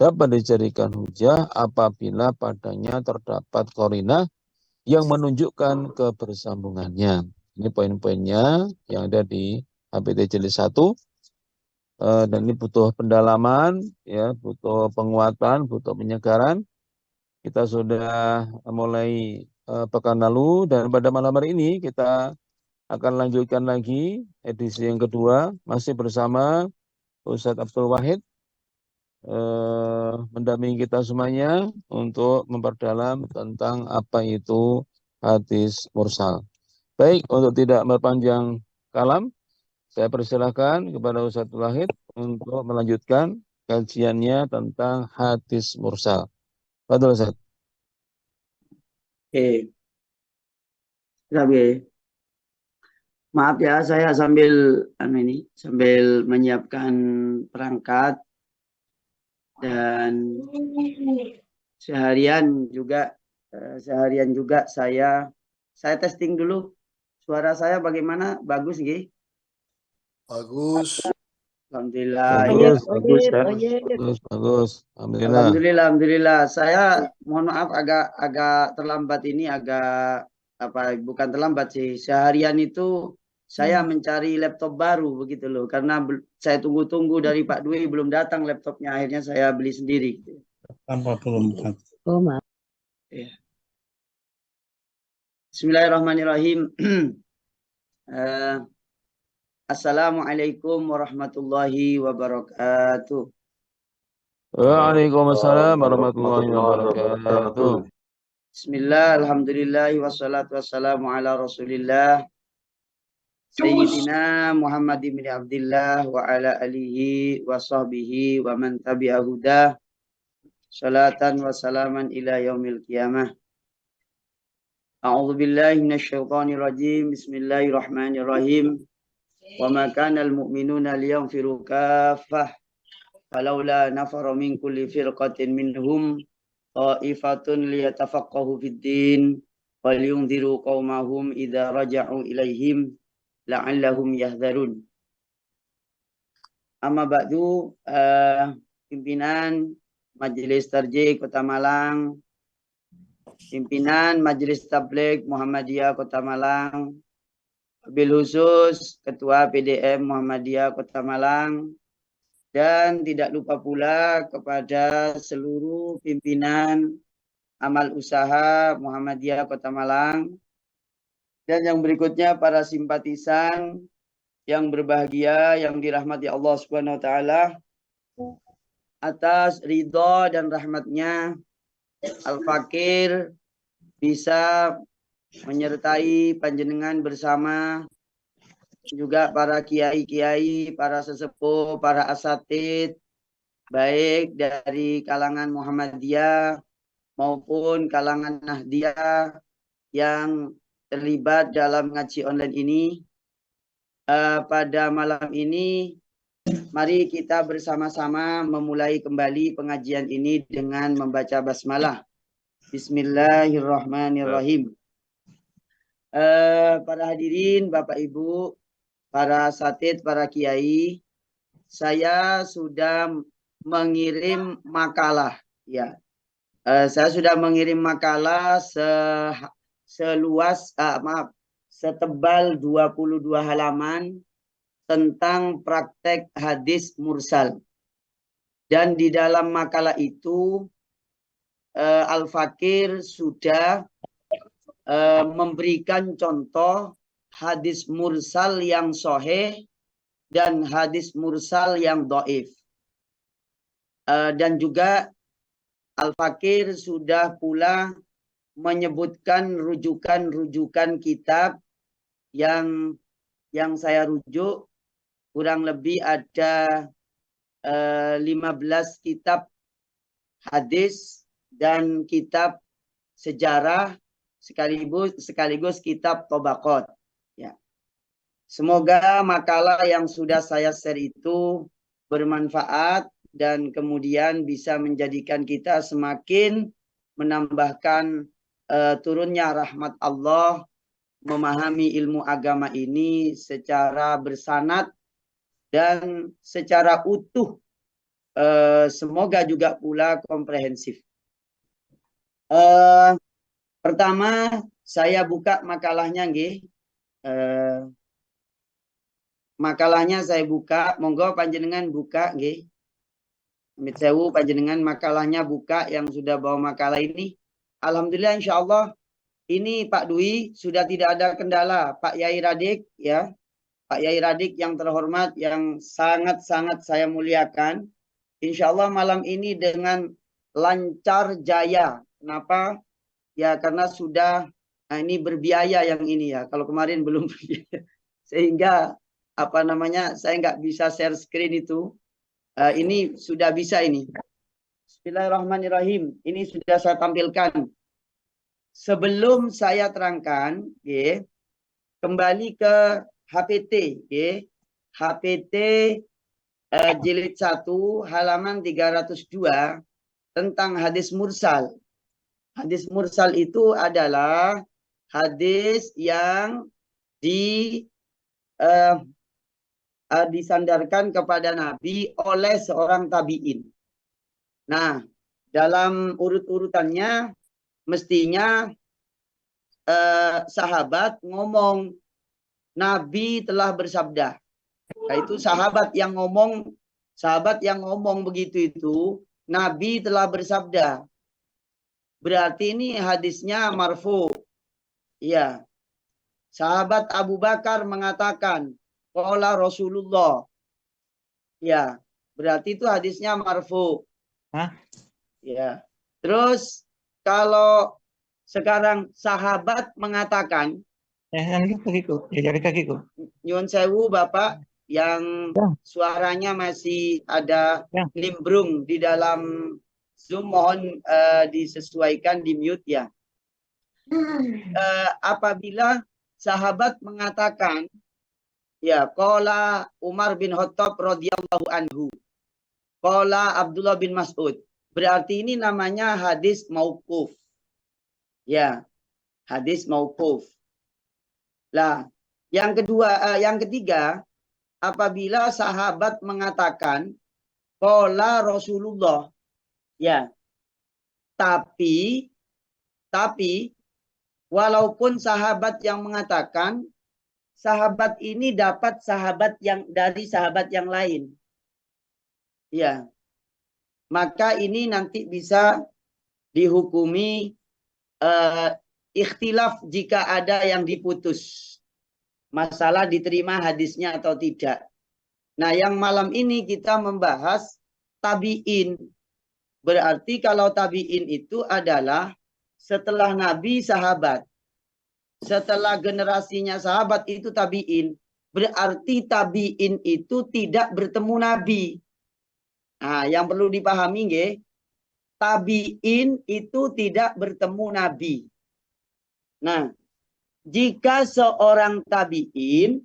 dapat dijadikan hujah apabila padanya terdapat qarinah yang menunjukkan kebersambungannya. Ini poin-poinnya yang ada di HPT jilid 1. Dan ini butuh pendalaman, ya, butuh penguatan, butuh penyegaran. Kita sudah mulai pekan lalu, dan pada malam hari ini kita akan lanjutkan lagi edisi yang kedua, masih bersama Ustadz Abdul Wahid, mendampingi kita semuanya untuk memperdalam tentang apa itu hadis mursal. Baik, untuk tidak berpanjang kalam, saya persilahkan kepada Ustadz Wahid untuk melanjutkan kajiannya tentang hadis mursal. Betul, Ustadz. Oke, maaf ya, saya sambil menyiapkan perangkat, dan seharian juga saya testing dulu. Suara saya bagaimana? Bagus nggih? Bagus. Alhamdulillah. Bagus. Alhamdulillah. Saya mohon maaf agak terlambat ini, bukan terlambat sih. Seharian itu saya mencari laptop baru begitu loh, karena saya tunggu-tunggu dari Pak Dwi belum datang laptopnya, akhirnya saya beli sendiri. Oh, maaf. Ya. Bismillahirrahmanirrahim. Assalamualaikum warahmatullahi wabarakatuh. Waalaikumsalam warahmatullahi wabarakatuh. Bismillah, alhamdulillah, wassalatu wassalamu ala rasulillah Sayyidina Muhammad bin Abdillah wa ala alihi wa sahbihi wa man tabi'a hudah, salatan wa salaman ila yaumil qiyamah. A'udzu billahi minasyaitonir rajim. Bismillahirrahmanirrahim. Wa ma kana al-mu'minuna liyanfiru kaffah falaula nafara min kulli firqatin minhum ta'ifatun liyatafaqahu fid din wal yunziru qaumahum idza raja'u ilaihim la'allahum yahdharun. Amma ba'du, pimpinan Majelis Tarjih Kota Malang, pimpinan Majelis Tabligh Muhammadiyah Kota Malang, wabil khusus Ketua PDM Muhammadiyah Kota Malang, dan tidak lupa pula kepada seluruh pimpinan amal usaha Muhammadiyah Kota Malang, dan yang berikutnya para simpatisan yang berbahagia yang dirahmati Allah Subhanahu wa taala, atas ridho dan rahmatnya Al-Fakir bisa menyertai panjenengan bersama juga para kiai-kiai, para sesepuh, para asatid, baik dari kalangan Muhammadiyah maupun kalangan Nahdiyah yang terlibat dalam ngaji online ini. Pada malam ini, mari kita bersama-sama memulai kembali pengajian ini dengan membaca basmalah. Bismillahirrahmanirrahim. Para hadirin, Bapak Ibu, para asatid, para kiai, saya sudah mengirim makalah. Ya, saya sudah mengirim makalah setebal 22 halaman tentang praktek hadis mursal. Dan di dalam makalah itu Al-Fakir sudah memberikan contoh hadis mursal yang sahih dan hadis mursal yang dhaif. Dan juga Al-Fakir sudah pula menyebutkan rujukan-rujukan kitab yang saya rujuk, kurang lebih ada 15 kitab hadis dan kitab sejarah sekaligus kitab Tobaqot. Ya. Semoga makalah yang sudah saya share itu bermanfaat dan kemudian bisa menjadikan kita semakin menambahkan turunnya rahmat Allah, memahami ilmu agama ini secara bersanad dan secara utuh Semoga juga pula komprehensif. Pertama saya buka makalahnya nggih. Makalahnya saya buka, monggo panjenengan buka nggih. Amit sewu panjenengan makalahnya buka yang sudah bawa makalah ini. Alhamdulillah insyaallah ini Pak Dwi sudah tidak ada kendala. Pak Yai Radik ya. Pak Yai Radik yang terhormat yang sangat-sangat saya muliakan. Insyaallah malam ini dengan lancar jaya. Kenapa? Ya karena sudah ini berbiaya yang ini ya. Kalau kemarin belum berbiaya. Sehingga apa namanya saya nggak bisa share screen itu. Ini sudah bisa ini. Bismillahirrahmanirrahim. Ini sudah saya tampilkan. Sebelum saya terangkan, ya, kembali ke HPT, ya. HPT jilid 1 halaman 302 tentang hadis mursal. Hadis mursal itu adalah hadis yang disandarkan kepada Nabi oleh seorang tabi'in. Nah, dalam urut-urutannya mestinya sahabat ngomong Nabi telah bersabda. Nah, itu sahabat yang ngomong begitu itu Nabi telah bersabda. Berarti ini hadisnya marfu. Ya. Sahabat Abu Bakar mengatakan qala Rasulullah. Ya, berarti itu hadisnya marfu. Hah? Ya. Terus kalau sekarang sahabat mengatakan nyuwun sewu Bapak yang suaranya masih ada nimbrung di dalam Zoom, mohon disesuaikan di mute ya. Apabila sahabat mengatakan ya qala Umar bin Khattab radhiyallahu anhu, qala Abdullah bin Mas'ud, berarti ini namanya hadis mauquf. Ya, hadis mauquf. Lah, yang ketiga, apabila sahabat mengatakan qala Rasulullah, ya. Tapi walaupun sahabat yang mengatakan, sahabat ini dapat dari sahabat yang lain. Ya. Maka ini nanti bisa dihukumi ikhtilaf jika ada yang diputus. Masalah diterima hadisnya atau tidak. Nah, yang malam ini kita membahas tabi'in. Berarti kalau tabi'in itu adalah setelah Nabi sahabat. Setelah generasinya sahabat itu tabi'in. Berarti tabi'in itu tidak bertemu Nabi. Nah, yang perlu dipahami nggih, tabi'in itu tidak bertemu Nabi. Nah, jika seorang tabi'in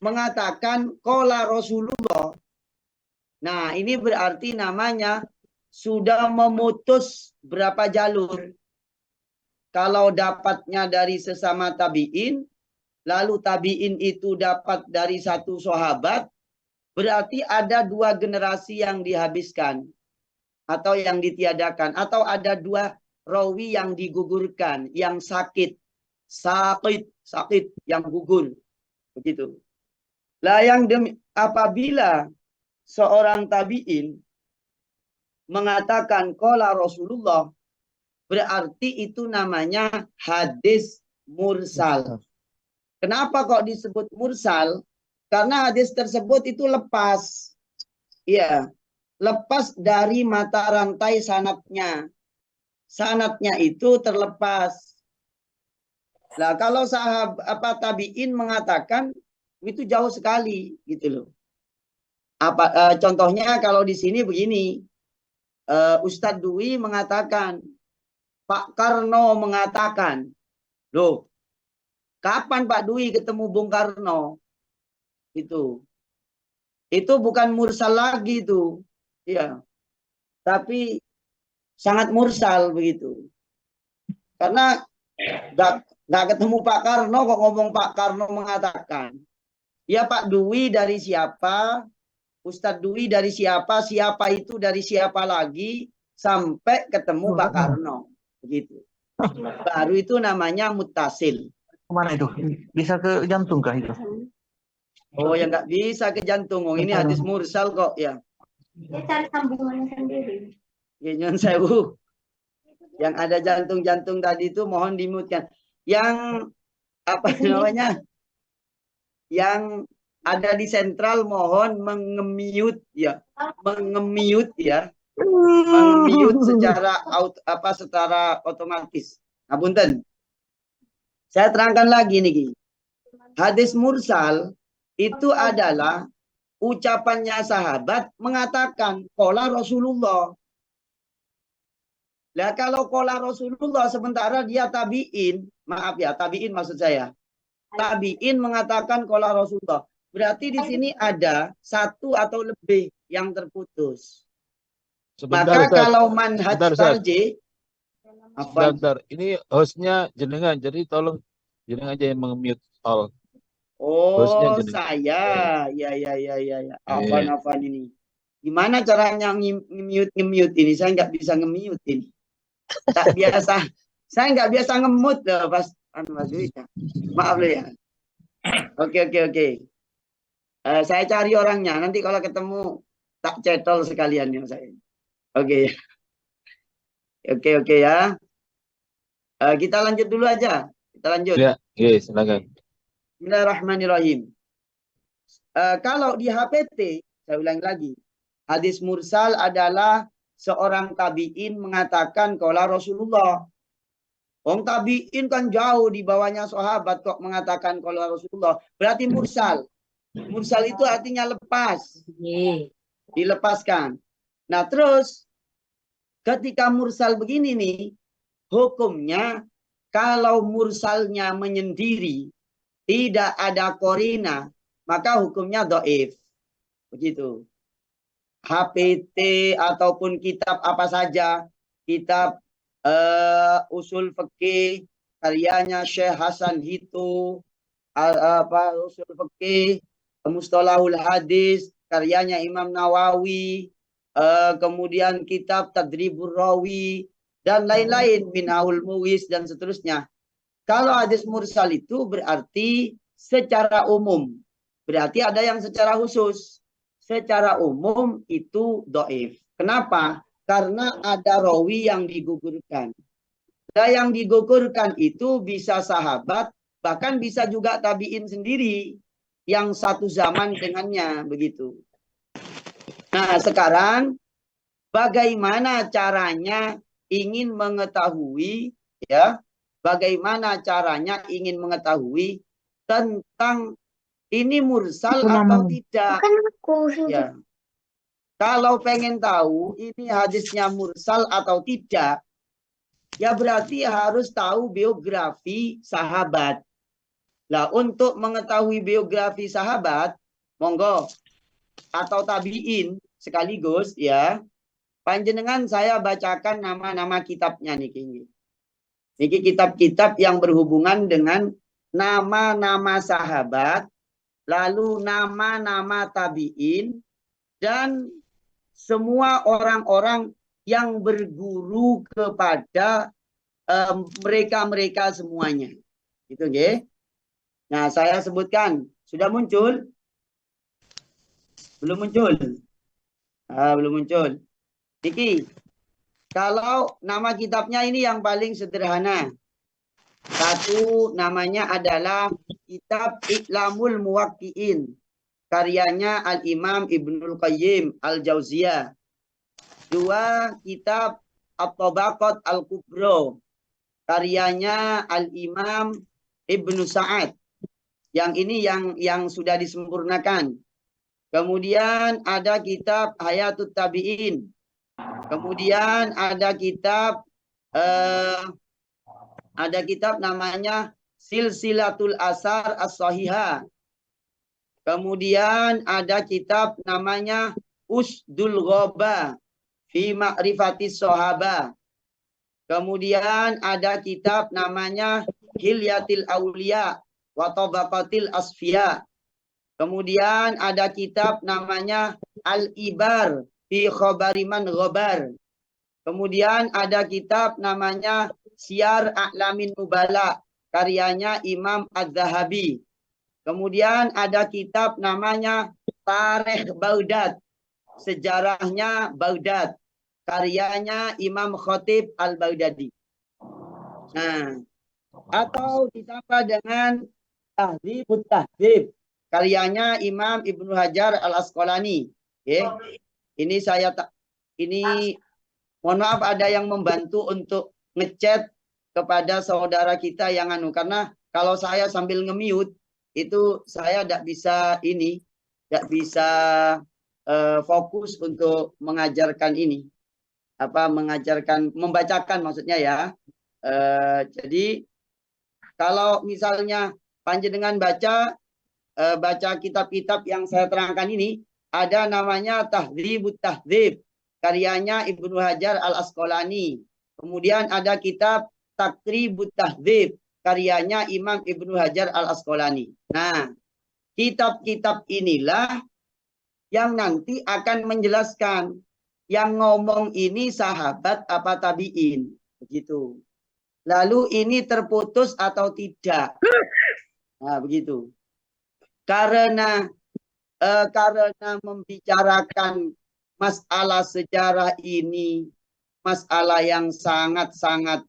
mengatakan qala Rasulullah. Nah, ini berarti namanya sudah memutus berapa jalur. Kalau dapatnya dari sesama tabi'in, lalu tabi'in itu dapat dari satu sahabat, berarti ada 2 generasi yang dihabiskan atau yang ditiadakan, atau ada 2 rawi yang digugurkan, yang sakit yang gugur, begitu. Lah apabila seorang tabi'in mengatakan qala Rasulullah, berarti itu namanya hadis mursal. Kenapa kok disebut mursal? Karena hadis tersebut itu lepas. Iya, lepas dari mata rantai sanadnya. Sanadnya itu terlepas. Nah, kalau tabi'in mengatakan itu jauh sekali gitu loh. Contohnya kalau di sini begini. Ustadz Dwi mengatakan, Pak Karno mengatakan, loh, kapan Pak Dwi ketemu Bung Karno? Itu bukan mursal lagi itu, ya, tapi sangat mursal begitu. Karena nggak ketemu Pak Karno kok ngomong Pak Karno mengatakan, Ya Pak Dwi dari siapa? Ustadz Dwi dari siapa? Siapa itu dari siapa lagi? Sampai ketemu Pak Karno. Begitu. Baru itu namanya muttasil. Kemana itu? Bisa ke jantung kah itu? Oh, ya nggak bisa ke jantung. Oh, ini hadis mursal kok ya. Dia cari sambungannya sendiri. Ya, nyun sewu. Yang ada jantung-jantung tadi itu mohon dimutkan. Yang apa namanya? Yang ada di sentral mohon mengemiut ya. Mengemiut ya. Mengemiut secara secara otomatis. Nah, punten. Saya terangkan lagi nih. Hadis mursal itu adalah ucapannya sahabat mengatakan qala Rasulullah. Lah kalau qala Rasulullah sementara dia tabi'in, maaf ya, tabi'in maksud saya. Tabi'in mengatakan qala Rasulullah. Berarti di sini ada satu atau lebih yang terputus. Sebentar, Maka Ustaz. kalau manhaj Sebentar, Ustaz. tarjih apa? Sebentar. Ini hostnya jenengan, jadi tolong jenengan aja yang meng-mute all. Hostnya Oh, jenengan. saya. Ya. Iya. Afan ini. Gimana caranya nge-mute ini? Saya nggak bisa nge-mute ini. Tak biasa. Saya nggak biasa nge-mute loh pas Mas Dwi. Maaf loh ya. Oke. Saya cari orangnya. Nanti kalau ketemu tak cetol sekalian ya saya. Oke. Oke ya. Kita lanjut dulu aja. Kita lanjut. Ya, silakan. Bismillahirrahmanirrahim. Kalau di HPT, saya ulangi lagi. Hadis mursal adalah seorang tabi'in mengatakan qala Rasulullah. Wong tabi'in kan jauh di bawahnya sahabat kok mengatakan qala Rasulullah. Berarti mursal. Mursal itu artinya lepas. Dilepaskan. Nah, terus ketika mursal begini nih, hukumnya kalau mursalnya menyendiri, tidak ada korina, maka hukumnya dhaif. Begitu. HPT ataupun kitab apa saja, kitab usul fikih karyanya Syekh Hasan Hitu, usul fikih, mustalahul hadis karyanya Imam Nawawi, kemudian kitab Tadribur Rawi dan lain-lain, Minhahul Muwis dan seterusnya. Kalau hadis mursal itu berarti secara umum. Berarti ada yang secara khusus. Secara umum itu dhaif. Kenapa? Karena ada rawi yang digugurkan. Nah, yang digugurkan itu bisa sahabat, bahkan bisa juga tabi'in sendiri yang satu zaman dengannya, begitu. Nah, sekarang bagaimana caranya ingin mengetahui ya? Bagaimana caranya ingin mengetahui tentang ini mursal atau tidak? Ya. Kalau pengen tahu ini hadisnya mursal atau tidak, ya berarti harus tahu biografi sahabat. Nah, untuk mengetahui biografi sahabat, monggo atau tabi'in sekaligus ya, panjenengan saya bacakan nama-nama kitabnya nih. Ini kitab-kitab yang berhubungan dengan nama-nama sahabat, lalu nama-nama tabi'in, dan semua orang-orang yang berguru kepada mereka-mereka semuanya. Gitu, nggih. Nah, saya sebutkan. Sudah muncul? Belum muncul? Belum muncul. Niki. Kalau nama kitabnya ini yang paling sederhana. Satu namanya adalah Kitab I'lamul Muwaqqi'in. Karyanya Al-Imam Ibnul Qayyim Al-Jauziyah. Dua, kitab At-Tabaqat Al-Kubra. Karyanya Al-Imam Ibnu Sa'ad. Yang ini yang sudah disempurnakan. Kemudian ada kitab Hayatut Tabi'in. Kemudian ada kitab namanya Silsilatul Asar As-Sahihah. Kemudian ada kitab namanya Usdul Ghaba fi Ma'rifatis Shahaba. Kemudian ada kitab namanya Hilyatil Auliya wa Tabaqatil Asfiya. Kemudian ada kitab namanya Al-Ibar fi Khabari Man Ghabar. Kemudian ada kitab namanya Syiar A'lamin Nubala, karyanya Imam Az-Zahabi. Kemudian ada kitab namanya Tarikh Baghdad, sejarahnya Baghdad, karyanya Imam Khatib Al-Baghdadi. Nah, atau ditambah dengan Tahdzibut Tahdzib, karyanya Imam Ibnu Hajar Al-Asqalani. Ini mohon maaf ada yang membantu untuk ngechat kepada saudara kita yang karena kalau saya sambil nge-mute itu saya tidak bisa fokus untuk mengajarkan membacakan maksudnya ya. Jadi kalau misalnya panjenengan baca kitab-kitab yang saya terangkan ini, ada namanya Tahdzibut Tahdzib, karyanya Ibnu Hajar Al-Asqalani. Kemudian ada kitab Taqribut Tahdzib, karyanya Imam Ibnu Hajar Al-Asqalani. Nah, kitab-kitab inilah yang nanti akan menjelaskan yang ngomong ini sahabat apa tabi'in, begitu. Lalu ini terputus atau tidak. Nah, begitu. Karena membicarakan masalah sejarah ini, masalah yang sangat-sangat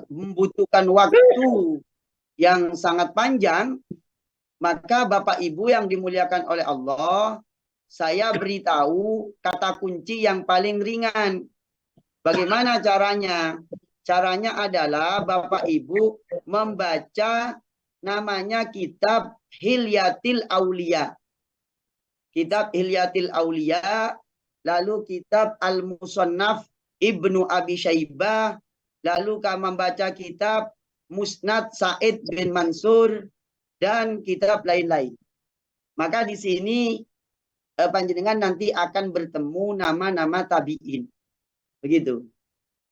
membutuhkan waktu yang sangat panjang, maka Bapak Ibu yang dimuliakan oleh Allah, saya beritahu kata kunci yang paling ringan. Bagaimana caranya? Caranya adalah Bapak Ibu membaca namanya kitab Hilyatil Aulia. Kitab Hilyatil Aulia, lalu kitab Al-Musannaf Ibnu Abi Syaibah, lalu kamu membaca kitab Musnad Sa'id bin Mansur, dan kitab lain-lain. Maka di sini panjenengan nanti akan bertemu nama-nama tabi'in. Begitu.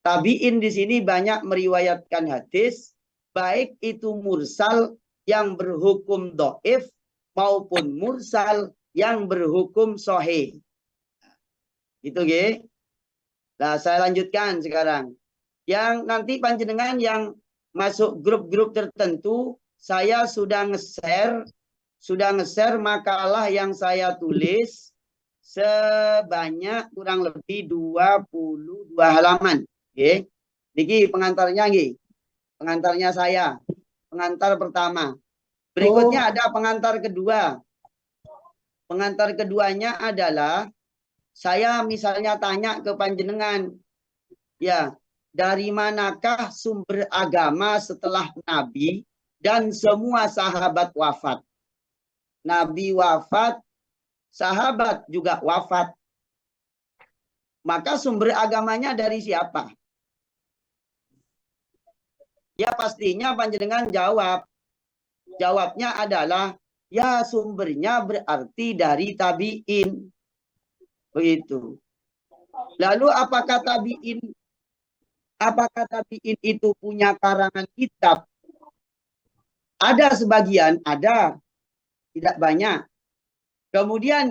Tabi'in di sini banyak meriwayatkan hadis, baik itu mursal yang berhukum dhaif maupun mursal yang berhukum sahih. Gitu, nggih. Nah, saya lanjutkan sekarang. Yang nanti panjenengan yang masuk grup-grup tertentu, saya sudah nge-share makalah yang saya tulis sebanyak kurang lebih 22 halaman. Oke. Niki pengantarnya nggih. Pengantarnya saya. Pengantar pertama. Berikutnya ada pengantar kedua. Pengantar keduanya adalah saya misalnya tanya ke panjenengan, ya, dari manakah sumber agama setelah Nabi dan semua sahabat wafat? Nabi wafat, sahabat juga wafat. Maka sumber agamanya dari siapa? Ya pastinya panjenengan jawab. Jawabnya adalah ya sumbernya berarti dari tabi'in. Begitu. Lalu apakah tabi'in itu punya karangan kitab? Ada sebagian, ada. Tidak banyak. Kemudian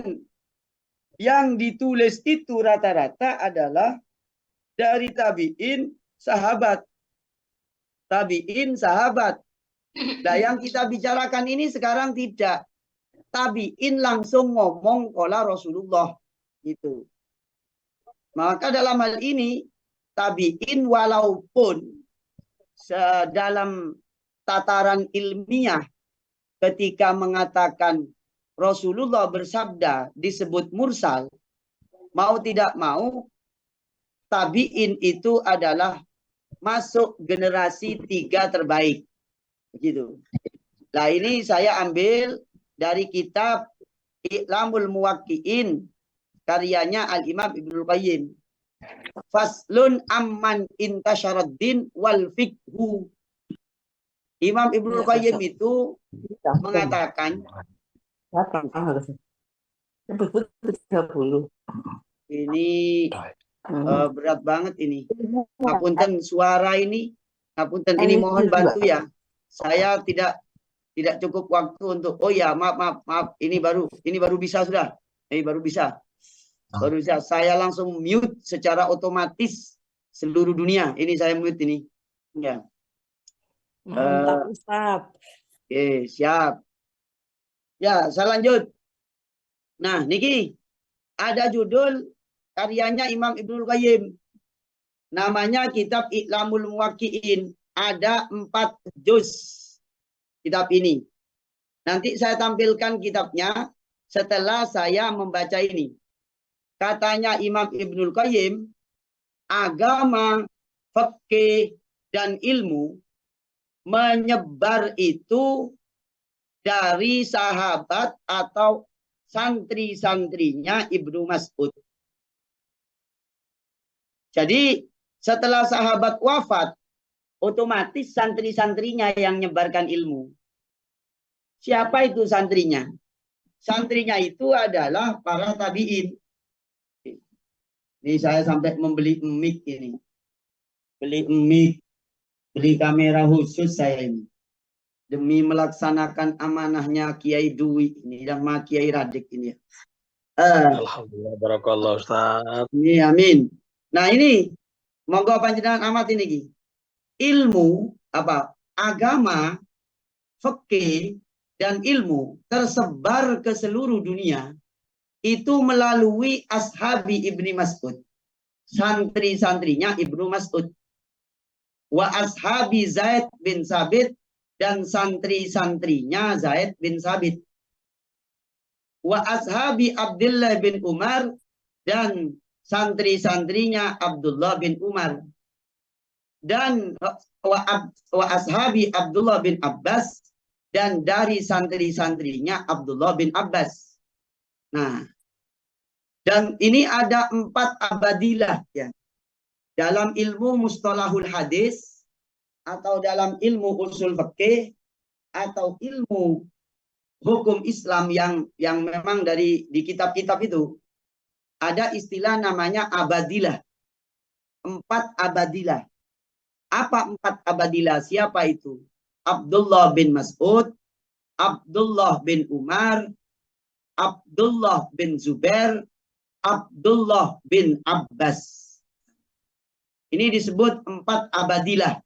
yang ditulis itu rata-rata adalah dari tabi'in sahabat. Tabi'in sahabat. Nah, yang kita bicarakan ini sekarang tidak. Tabi'in langsung ngomong qala Rasulullah. Gitu. Maka dalam hal ini tabi'in walaupun dalam tataran ilmiah ketika mengatakan Rasulullah bersabda disebut mursal, mau tidak mau tabi'in itu adalah masuk generasi 3 terbaik. Begitu. Nah, ini saya ambil dari kitab I'lamul Muwaqqi'in karyanya Al-Imam Ibnu Qayyim. Faslun amman intasyaraddin wal fiqhu. Imam Ibnu Qayyim itu mengatakan ini berat banget ini. Ngapunten suara ini. Ngapunten ini mohon bantu ya. saya tidak cukup waktu untuk, oh ya maaf, ini baru bisa sudah. Ini baru bisa. Baru bisa. Saya langsung mute secara otomatis seluruh dunia. Ini saya mute ini. Ya. Mantap, Ustaz. Oke, siap. Ya, saya lanjut. Nah, niki ada judul karyanya Imam Ibnul Qayyim. Namanya kitab I'lamul Muwaqqi'in. Ada 4 juz kitab ini. Nanti saya tampilkan kitabnya setelah saya membaca ini. Katanya Imam Ibnul Qayyim, agama, fikih, dan ilmu menyebar itu dari sahabat atau santri-santrinya Ibnu Mas'ud. Jadi setelah sahabat wafat, otomatis santri-santrinya yang nyebarkan ilmu. Siapa itu santrinya? Santrinya itu adalah para tabi'in. Ini saya sampai membeli mic ini. Beli mic, beli kamera khusus saya ini. Demi melaksanakan amanahnya Kiai Dwi ini sama Kiai Radik ini ya. Alhamdulillah, barakallah Ustaz. Ini amin. Nah ini, monggo panjenengan amat ini Ki. Ilmu apa? Agama, fikih dan ilmu tersebar ke seluruh dunia itu melalui ashabi Ibni Mas'ud. Santri-santrinya Ibnu Mas'ud. Wa ashabi Zaid bin Sabit dan santri-santrinya Zaid bin Sabit. Wa ashabi Abdullah bin Umar dan santri-santrinya Abdullah bin Umar. Dan wa ashabi Abdullah bin Abbas dan dari santri-santrinya Abdullah bin Abbas. Nah, dan ini ada 4 abadilah ya. Dalam ilmu mustalahul hadis atau dalam ilmu usul fikih atau ilmu hukum Islam yang memang di kitab-kitab itu ada istilah namanya abadilah. 4 abadilah. Apa 4 abadilah? Siapa itu? Abdullah bin Mas'ud, Abdullah bin Umar, Abdullah bin Zubair, Abdullah bin Abbas. Ini disebut 4 abadilah.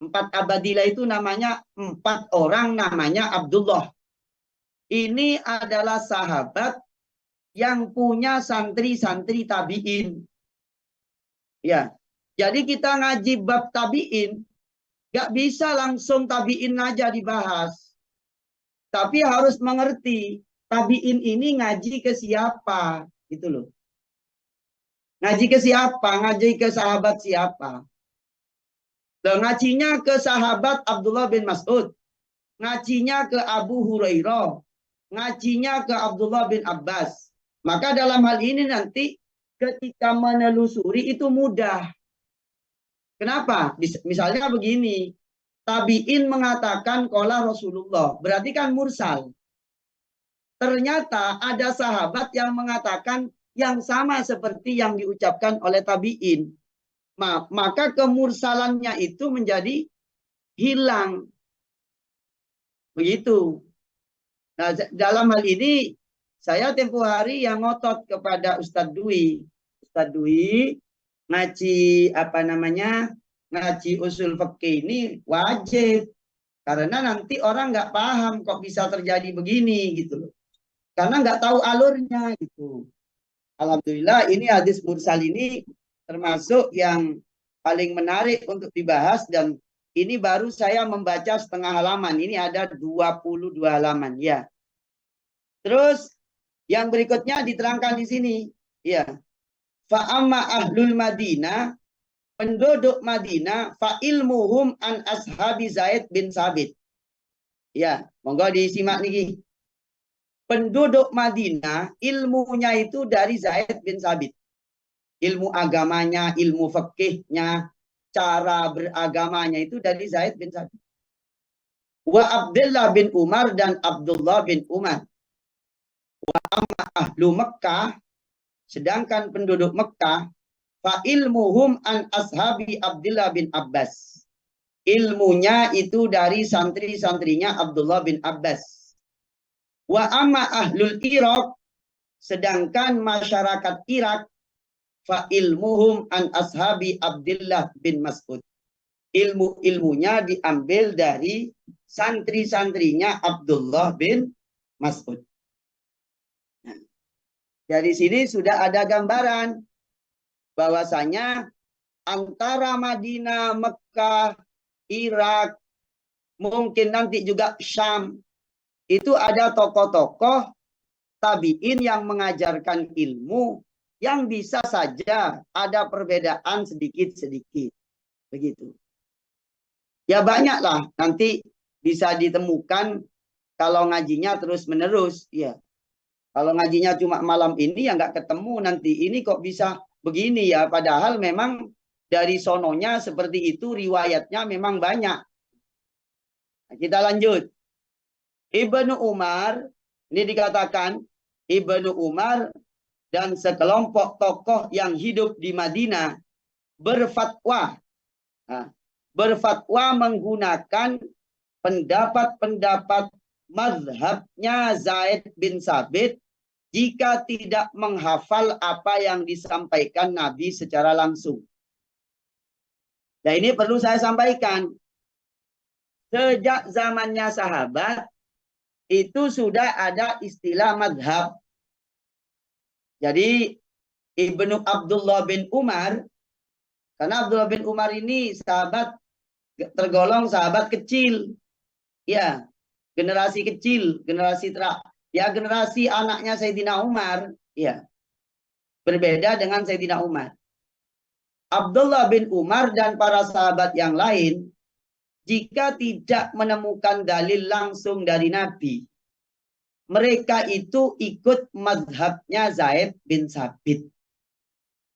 4 abadilah itu namanya 4 orang namanya Abdullah. Ini adalah sahabat yang punya santri-santri tabi'in. Ya, jadi kita ngaji bab tabi'in, gak bisa langsung tabi'in aja dibahas. Tapi harus mengerti tabi'in ini ngaji ke siapa, gitu loh. Ngaji ke siapa? Ngaji ke sahabat siapa? Loh, ngajinya ke sahabat Abdullah bin Mas'ud. Ngajinya ke Abu Hurairah. Ngajinya ke Abdullah bin Abbas. Maka dalam hal ini nanti ketika menelusuri itu mudah. Kenapa? Misalnya begini. Tabi'in mengatakan qala Rasulullah. Berarti kan mursal. Ternyata ada sahabat yang mengatakan yang sama seperti yang diucapkan oleh tabi'in. Maka kemursalannya itu menjadi hilang. Begitu. Nah, dalam hal ini saya tempo hari yang ngotot kepada Ustadz Dwi. Ustadz Dwi ngaji ngaji usul fikih ini wajib. Karena nanti orang nggak paham kok bisa terjadi begini gitu loh. Karena nggak tahu alurnya gitu. Alhamdulillah ini hadis mursal ini termasuk yang paling menarik untuk dibahas dan ini baru saya membaca setengah halaman. Ini ada 22 halaman ya. Terus yang berikutnya diterangkan di sini ya. Fa amma ahlul Madinah, penduduk Madinah, fa ilmuhum an ashabi Zaid bin Sabit. Ya, monggo disimak niki. Penduduk Madinah ilmunya itu dari Zaid bin Sabit. Ilmu agamanya, ilmu fikihnya, cara beragamanya itu dari Zaid bin Sabit. Wa Abdullah bin Umar dan Abdullah bin Umar. Wa amma ahlu Mekkah, sedangkan penduduk Mekkah, fa ilmuhum an ashabi Abdullah bin Abbas. ilmunya itu dari santri-santrinya Abdullah bin Abbas. Wa amma ahlul Irak, sedangkan masyarakat Irak, fa ilmuhum an ashabi Abdullah bin Mas'ud. Ilmunya diambil dari santri-santrinya Abdullah bin Mas'ud. Nah, dari sini sudah ada gambaran bahwasanya antara Madinah, Mekah, Irak, mungkin nanti juga Syam, itu ada tokoh-tokoh tabi'in yang mengajarkan ilmu yang bisa saja ada perbedaan sedikit-sedikit. Begitu. Ya banyaklah, nanti bisa ditemukan kalau ngajinya terus-menerus. Ya. Kalau ngajinya cuma malam ini ya nggak ketemu nanti. Ini kok bisa begini ya, padahal memang dari sononya seperti itu, riwayatnya memang banyak. Nah, kita lanjut. Ibnu Umar, ini dikatakan Ibnu Umar dan sekelompok tokoh yang hidup di Madinah berfatwa. Nah, berfatwa menggunakan pendapat-pendapat mazhabnya Zaid bin Sabit jika tidak menghafal apa yang disampaikan Nabi secara langsung. Nah, ini perlu saya sampaikan. Sejak zamannya sahabat, itu sudah ada istilah madhab. Jadi, Ibnu Abdullah bin Umar, karena Abdullah bin Umar ini sahabat, tergolong sahabat kecil. Ya, generasi kecil, generasi anaknya Sayyidina Umar. Ya, berbeda dengan Sayyidina Umar. Abdullah bin Umar dan para sahabat yang lain, jika tidak menemukan dalil langsung dari Nabi, mereka itu ikut mazhabnya Zaid bin Sabit.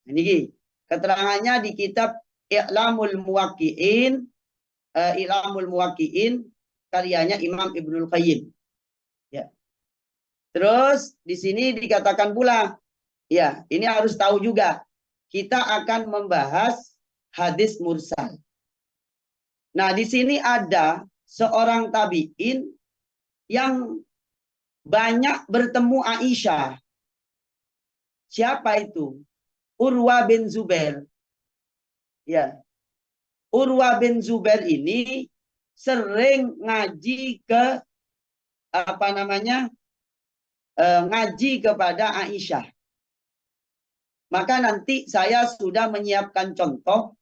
Ini keterangannya di kitab I'lamul Muwaqqi'in, karyanya Imam Ibnul Qayyim. Ya. Terus di sini dikatakan pula, ya, ini harus tahu juga. Kita akan membahas hadis mursal. Nah, di sini ada seorang tabi'in yang banyak bertemu Aisyah. Siapa itu? Urwa bin Zubair. Ya. Urwa bin Zubair ini sering ngaji ke ngaji kepada Aisyah. Maka nanti saya sudah menyiapkan contoh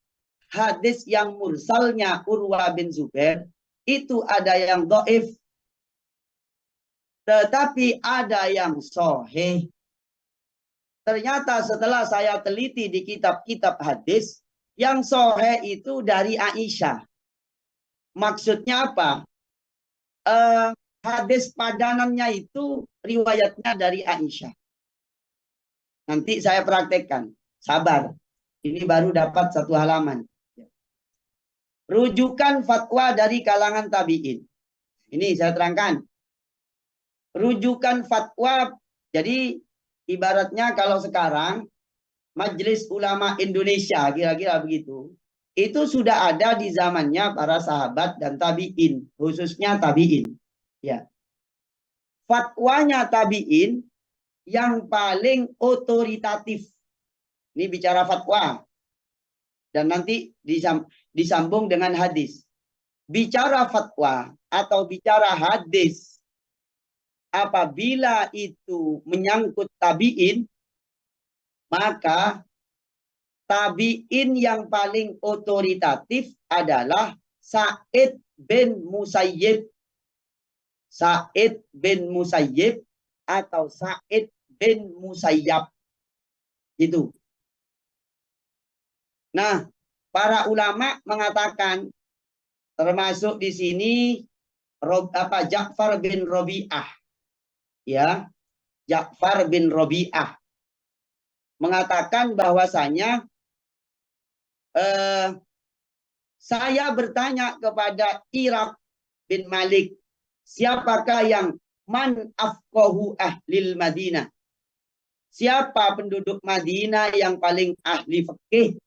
hadis yang mursalnya Urwa bin Zubair, itu ada yang dhaif, tetapi ada yang sahih. Ternyata setelah saya teliti di kitab-kitab hadis, yang sahih itu dari Aisyah. Maksudnya apa? Hadis padanannya itu riwayatnya dari Aisyah. Nanti saya praktekkan. Sabar. Ini baru dapat satu halaman. Rujukan fatwa dari kalangan tabi'in. Ini saya terangkan. Rujukan fatwa. Jadi ibaratnya kalau sekarang Majelis Ulama Indonesia, kira-kira begitu. Itu sudah ada di zamannya para sahabat dan tabi'in. Khususnya tabi'in. Ya. Fatwanya tabi'in yang paling otoritatif. Ini bicara fatwa. Dan nanti disambung dengan hadis. Bicara fatwa atau bicara hadis, apabila itu menyangkut tabi'in, maka tabi'in yang paling otoritatif adalah Sa'id bin Musayyib. Sa'id bin Musayyib atau Sa'id bin Musayyab. Itu. Nah, para ulama mengatakan, termasuk di sini Ja'far bin Rabi'ah. Ya, Ja'far bin Rabi'ah mengatakan bahwasanya saya bertanya kepada Irak bin Malik, siapakah yang man afqahu ahlil Madinah? Siapa penduduk Madinah yang paling ahli fikih?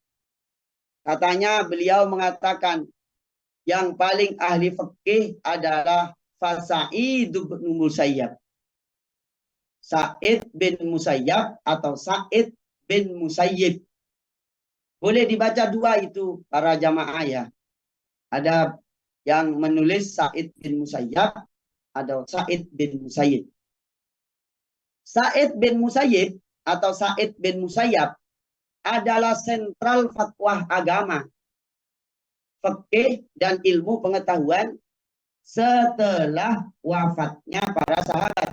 Katanya beliau mengatakan, yang paling ahli fikih adalah Sa'id bin Musayyab. Sa'id bin Musayyab atau Sa'id bin Musayyib. Boleh dibaca dua itu para jamaah ya. Ada yang menulis Sa'id bin Musayyab, ada Sa'id bin Musayyib. Sa'id bin Musayyib atau Sa'id bin Musayyab adalah sentral fatwa agama, fikih dan ilmu pengetahuan setelah wafatnya para sahabat.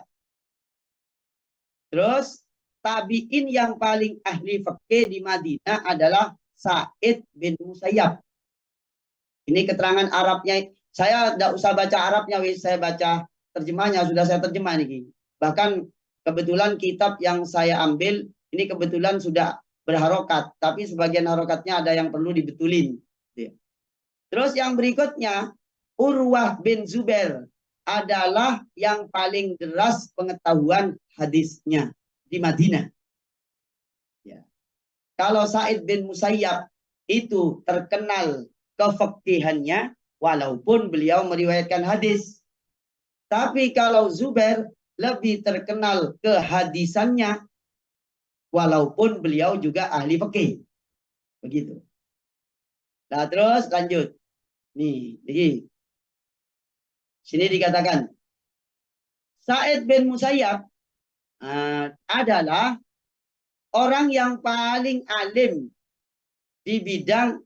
Terus tabi'in yang paling ahli fikih di Madinah adalah Sa'id bin Musayyab. Ini keterangan Arabnya. Saya tidak usah baca Arabnya, saya baca terjemahnya, sudah saya terjemah ini. Bahkan kebetulan kitab yang saya ambil ini kebetulan sudah berharokat, tapi sebagian harokatnya ada yang perlu dibetulin. Terus yang berikutnya, Urwah bin Zubair adalah yang paling deras pengetahuan hadisnya di Madinah. Ya. Kalau Sa'id bin Musayyab itu terkenal kefiqihannya, walaupun beliau meriwayatkan hadis. Tapi kalau Zubair lebih terkenal kehadisannya, walaupun beliau juga ahli fikih. Begitu. Nah, terus lanjut. Nih, sini dikatakan Sa'id bin Musayyab adalah orang yang paling alim di bidang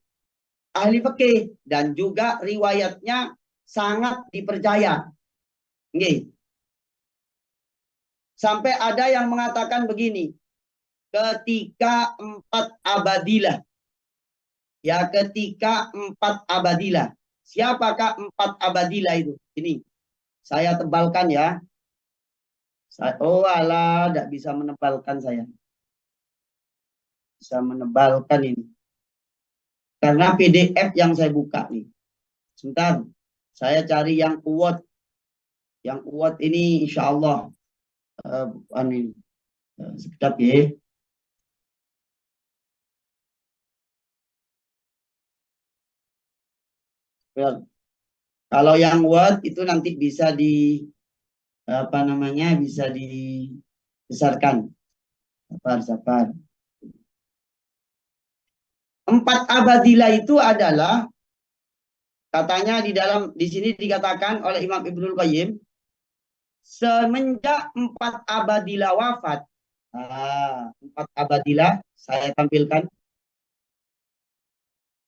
ahli fikih dan juga riwayatnya sangat dipercaya. Nggih. Sampai ada yang mengatakan begini, ketika 4 abadilah. Ya, ketika 4 abadilah. Siapakah 4 abadilah itu? Ini saya tebalkan ya. Oh alah, tidak bisa menebalkan saya. Bisa menebalkan ini. Karena PDF yang saya buka nih. Sebentar, saya cari yang kuat. Yang kuat ini insya Allah. Sekejap ya. Kalau yang Word itu nanti bisa bisa dibesarkan. Sabar. 4 abadilah itu adalah katanya di sini dikatakan oleh Imam Ibnul Qayyim, semenjak 4 abadilah wafat. 4 abadilah saya tampilkan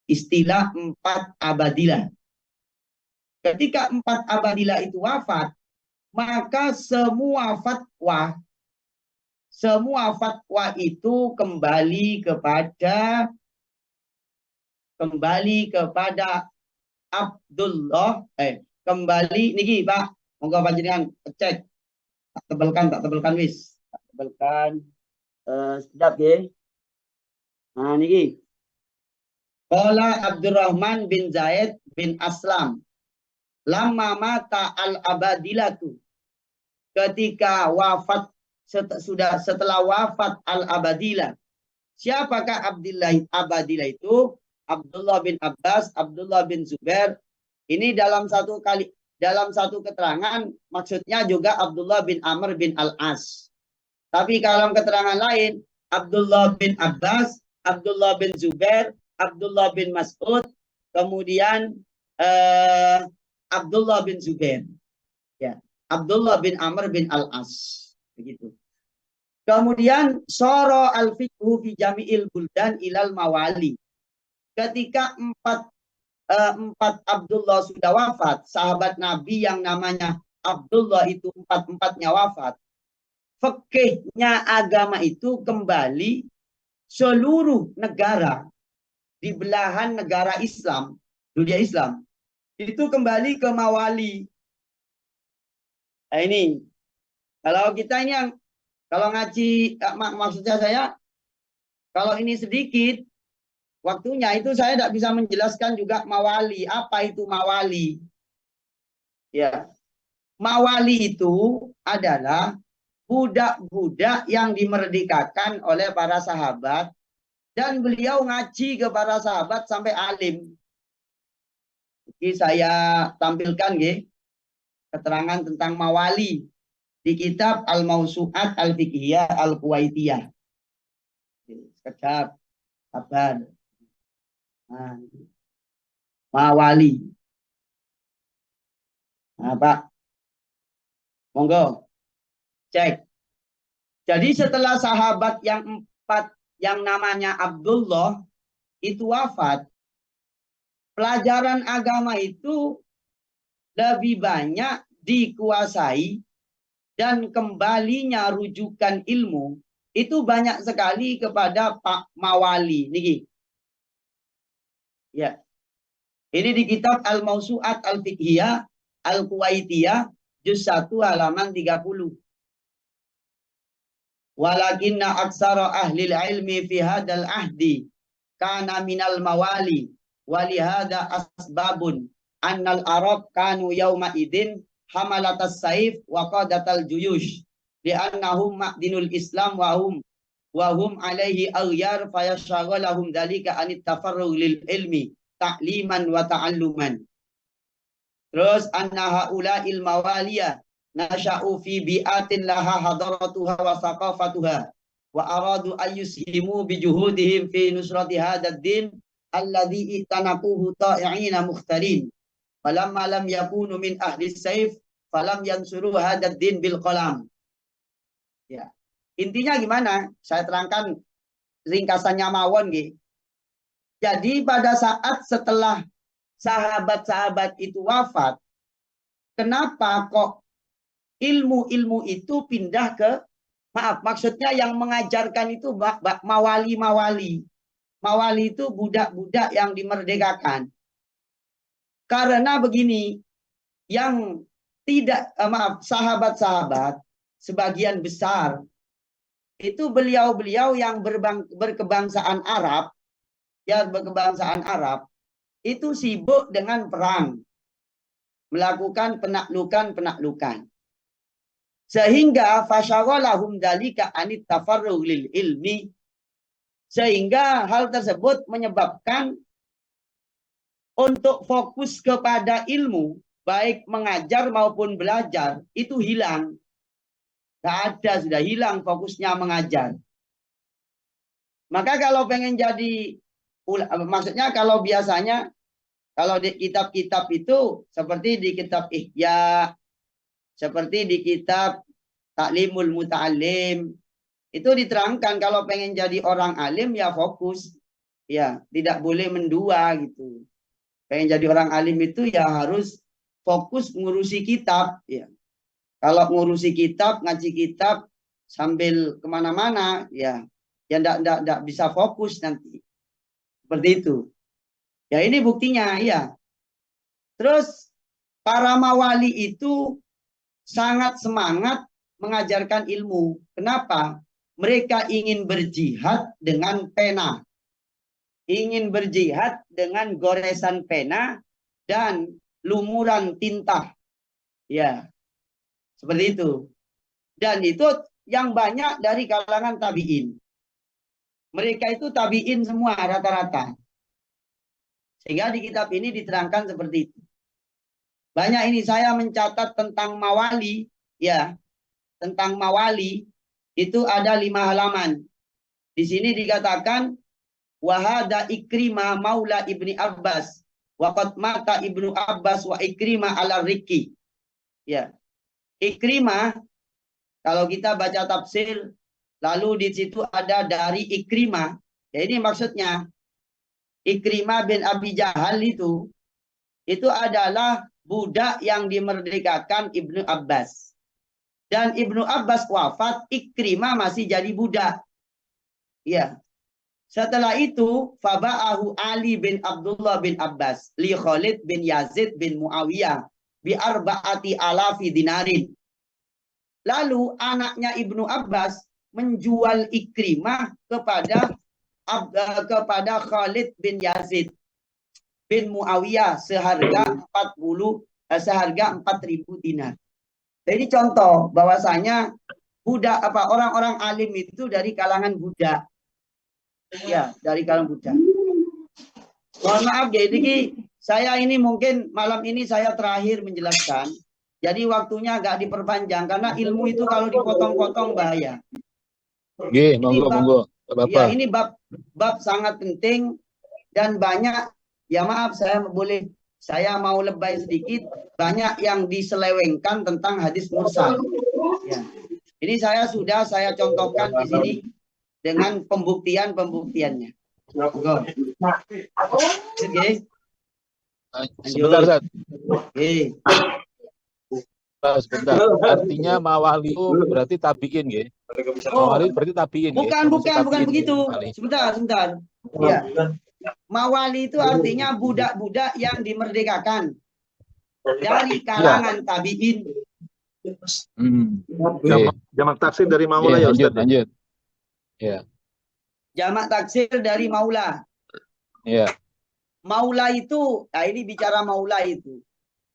istilah 4 abadilah. Ketika 4 abadilah itu wafat, maka semua fatwa itu kembali kepada Abdullah. Kembali niki Pak, monggo panjenengan cek. Tak tebelkan wis. Tak tebelkan. Sedap nggih. Nah niki. Qala Abdurrahman bin Zaid bin Aslam. Lama mata al-abadilatu, ketika wafat setelah wafat al-abadilah. Siapakah abadilah itu? Abdullah bin Abbas, Abdullah bin Zubair. Ini dalam satu keterangan maksudnya juga Abdullah bin Amr bin Al-As. Tapi kalau keterangan lain Abdullah bin Abbas, Abdullah bin Zubair, Abdullah bin Mas'ud, kemudian Abdullah bin Zubair, ya, Abdullah bin Amr bin Al-As, begitu. Kemudian soro al-fiqhu fi jami'il buldan ilal mawali. Ketika 4 Abdullah sudah wafat, sahabat Nabi yang namanya Abdullah itu 4-4-nya wafat, fikihnya agama itu kembali seluruh negara di belahan negara Islam, dunia Islam. Itu kembali ke mawali. Nah ini, kalau kita ini yang, kalau ngaji, maksudnya saya, kalau ini sedikit, waktunya itu saya tidak bisa menjelaskan juga mawali. Apa itu mawali? Ya, mawali itu adalah budak-budak yang dimerdekakan oleh para sahabat, dan beliau ngaji ke para sahabat sampai alim. Ini saya tampilkan nggih keterangan tentang mawali di kitab Al-Mawsu'at Al-Fiqhiyah Al-Kuwaitiyah. Sekejap, sabar. Nah, mawali. Nah, Pak. Monggo. Cek. Jadi setelah sahabat yang 4 yang namanya Abdullah itu wafat, pelajaran agama itu lebih banyak dikuasai dan kembalinya rujukan ilmu itu banyak sekali kepada Pak Mawali. Niki. Ya. Ini di kitab Al-Mawsu'at Al-Fiqhiyah Al-Kuwaitiyah juz 1 halaman 30. Walakinna aksara ahli ilmi fi hadal ahdi kana minal mawali walihada asbabun annal arab kanu yawma idin hamalatas saif wa qadatal juyush li'annahum ma'dinul islam wa hum alaihi aghyar fayashaghalahum dalika anit tafarrug lil ilmi ta'liman wa ta'alluman. Terus anna haula'il mawaliyah nasha'u fi bi'atin laha hadaratuha wa saqafatuha wa aradu ayyushimu bijuhudihim fi nusrati hadad din alladhi itanaquhu ta'i'ina mukhtarin falamma lam yakunu min ahli sayf falam yansuru hadad din bil qalam. Ya. Intinya gimana? Saya terangkan ringkasannya mawon nggih. Jadi pada saat setelah sahabat-sahabat itu wafat, kenapa kok ilmu-ilmu itu pindah ke, maksudnya yang mengajarkan itu mawali-mawali. Mawali itu budak-budak yang dimerdekakan. Karena begini, yang tidak, sahabat-sahabat, sebagian besar, itu beliau-beliau yang berkebangsaan Arab, itu sibuk dengan perang, melakukan penaklukan. Sehingga fasyaghalahum dalika anit tafarrugh lil ilmi, sehingga hal tersebut menyebabkan untuk fokus kepada ilmu, baik mengajar maupun belajar, itu hilang. Tidak ada, sudah hilang fokusnya mengajar. Maka kalau pengen jadi, maksudnya kalau biasanya, kalau di kitab-kitab itu, seperti di kitab Ihya, seperti di kitab Ta'limul Muta'allim, itu diterangkan kalau pengen jadi orang alim ya fokus, ya tidak boleh mendua gitu. Pengen jadi orang alim itu ya harus fokus ngurusi kitab, ya. Kalau ngurusi kitab, ngaji kitab sambil kemana-mana, ya enggak bisa fokus nanti. Seperti itu. Ya ini buktinya, ya. Terus para mawali itu sangat semangat mengajarkan ilmu. Kenapa? Mereka ingin berjihad dengan pena. Ingin berjihad dengan goresan pena dan lumuran tinta. Ya. Seperti itu. Dan itu yang banyak dari kalangan tabi'in. Mereka itu tabi'in semua rata-rata. Sehingga di kitab ini diterangkan seperti itu. Banyak ini saya mencatat tentang mawali. Ya, tentang mawali. Itu ada 5 halaman. Di sini dikatakan, wahada Ikrimah maula ibni Abbas. Waqad mata ibnu Abbas wa Ikrimah ala Riki. Ya. Ikrimah, kalau kita baca tafsir, lalu di situ ada dari Ikrimah. Ya ini maksudnya, Ikrimah bin Abi Jahal itu adalah budak yang dimerdekakan Ibnu Abbas. Dan Ibnu Abbas wafat, Ikrimah masih jadi budak. Ya. Setelah itu, faba'ahu Ali bin Abdullah bin Abbas li Khalid bin Yazid bin Muawiyah bi arba'ati alafi dinarin. Lalu anaknya Ibnu Abbas menjual Ikrimah kepada Khalid bin Yazid bin Muawiyah seharga 4.000 dinar. Jadi contoh bahwasanya budak orang-orang alim itu dari kalangan budak. Ya, dari kalangan budak. Mohon maaf ya, ini saya ini mungkin malam ini saya terakhir menjelaskan. Jadi waktunya agak diperpanjang karena ilmu itu kalau dipotong-potong bahaya. Oke, monggo. Ya, ini bab sangat penting dan banyak, ya maaf saya mau lebay sedikit, banyak yang diselewengkan tentang hadis mursal. Ya. Ini saya contohkan di sini dengan pembuktiannya. Oke. Sebentar, Ustaz. Oke. Sebentar. Artinya mawali itu berarti tabiin, nggih. Mawali berarti tabiin, bukan begitu. Sebentar. Ya. Mawali itu artinya budak-budak yang dimerdekakan dari kalangan tabiin. Jamak taksir dari maula ya Ustaz. Lanjut. Ya. Jamak taksir dari maula. Ya. Maula itu, nah ini bicara maula itu.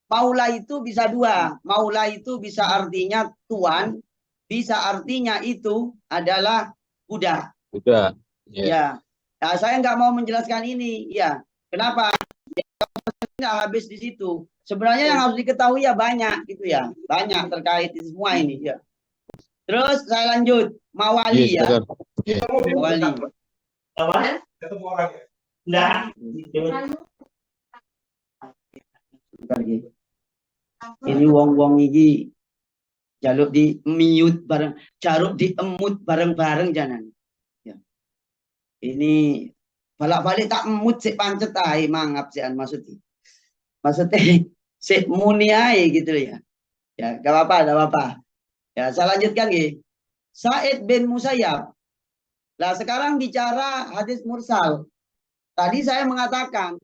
Maula itu bisa dua. Maula itu bisa artinya tuan, bisa artinya itu adalah budak. Budak. Ya. Nah, saya nggak mau menjelaskan ini. Ya. Kenapa? Nggak habis di situ. Sebenarnya yang harus diketahui ya banyak gitu ya. Banyak terkait semua ini ya. Terus saya lanjut. Mawali ya. Mawali. Ketemu orang ya? Nah. Ini wong-wong ini jaluk di mute bareng, caruk di emut bareng-bareng jangan. Ya. Ini balik-balik tak emut si pancet ae mangap sian maksudnya si muni ae gitu ya. Ya, gak apa-apa. Ya, saya lanjutkan nggih. Sa'id bin Musayyab. Nah, sekarang bicara hadis mursal. Tadi saya mengatakan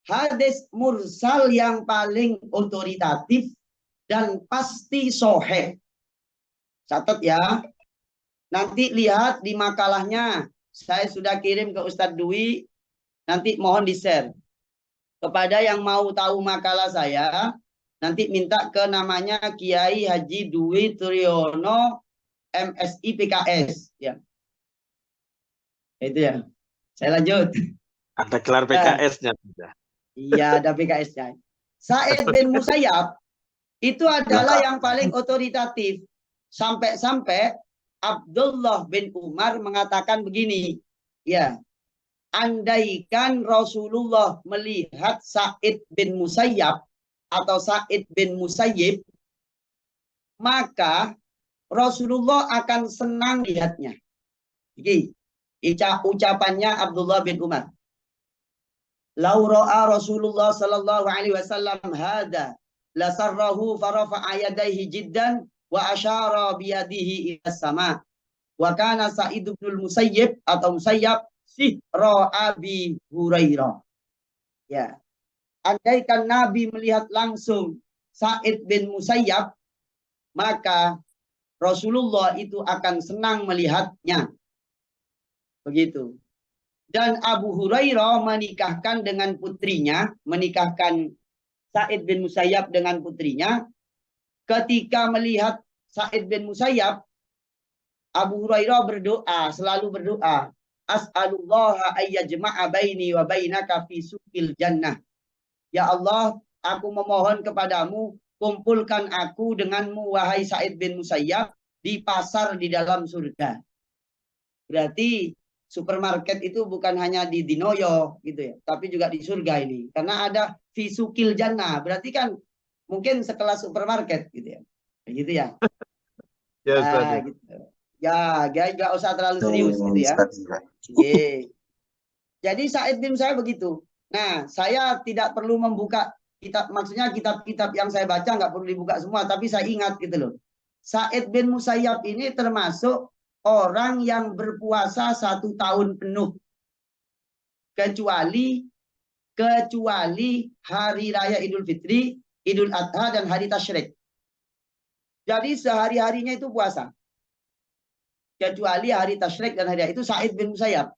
hadis mursal yang paling otoritatif dan pasti sahih. Catat ya. Nanti lihat di makalahnya. Saya sudah kirim ke Ustadz Dwi. Nanti mohon di-share. Kepada yang mau tahu makalah saya, nanti minta ke namanya Kiai Haji Dwi Triyono MSI PKS. Ya. Itu ya. Saya lanjut. Ada gelar PKS-nya. Iya, ada PKS-nya. Sa'id bin Musayyab itu adalah yang paling otoritatif. Sampai-sampai Abdullah bin Umar mengatakan begini. Ya, andaikan Rasulullah melihat Sa'id bin Musayyab atau Sa'id bin Musayyib, maka Rasulullah akan senang lihatnya. Jadi, ucapannya Abdullah bin Umar. Lau ra'a Rasulullah sallallahu alaihi wasallam hada la sarrahu farafa'a yadayhi jiddan wa asyara biyadihi ila sama. Wa kana Sa'id bin Musayyib atau Musayyab sihra Abi Hurairah. Ya. Andaikan Nabi melihat langsung Sa'id bin Musayyab, maka Rasulullah itu akan senang melihatnya. Begitu. Dan Abu Hurairah menikahkan dengan putrinya, menikahkan Sa'id bin Musayyab dengan putrinya. Ketika melihat Sa'id bin Musayyab, Abu Hurairah berdoa, selalu berdoa, As'alullaha ayyajma'a baini wa bainaka fi suqil jannah. Ya Allah, aku memohon kepadamu, kumpulkan aku denganmu, wahai Sa'id bin Musayyab, di pasar di dalam surga. Berarti supermarket itu bukan hanya di Dinoyo gitu ya, tapi juga di surga ini. Karena ada fisukil jannah, berarti kan mungkin sekelas supermarket gitu ya. Gitu ya. Ya, gitu. Ya, guys, nggak usah terlalu serius gitu ya. Jadi Sa'id bin Musayyab begitu. Nah, saya tidak perlu membuka kitab, maksudnya kitab-kitab yang saya baca nggak perlu dibuka semua, tapi saya ingat gitu loh. Sa'id bin Musayyab ini termasuk orang yang berpuasa 1 tahun penuh. Kecuali hari raya Idul Fitri, Idul Adha, dan hari Tasyrik. Jadi sehari-harinya itu puasa. Kecuali hari Tasyrik dan hari itu Sa'id bin Musayyab.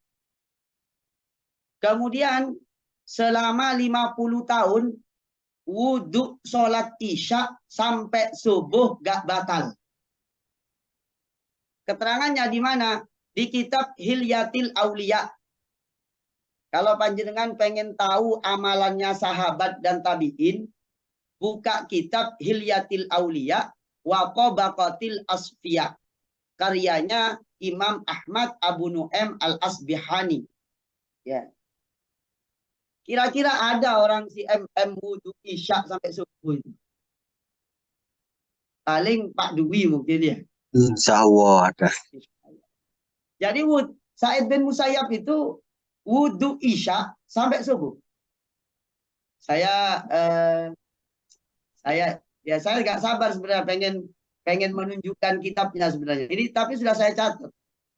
Kemudian selama 50 tahun wudhu sholat isya sampai subuh gak batal. Keterangannya di mana? Di kitab Hilyatil Auliya. Kalau panjenengan pengen tahu amalannya sahabat dan tabi'in, buka kitab Hilyatil Auliya wa Tabaqatil Asfiya. Karyanya Imam Ahmad Abu Nu'aim Al-Asbihani. Ya. Kira-kira ada orang si MM wudu isya sampai subuh itu. Paling Pak Dwi mungkin ya. Insya Allah ada. Jadi Sa'id bin Musayyab itu wudu isya sampai subuh. Saya nggak sabar sebenarnya pengen menunjukkan kitabnya sebenarnya. Ini tapi sudah saya catat.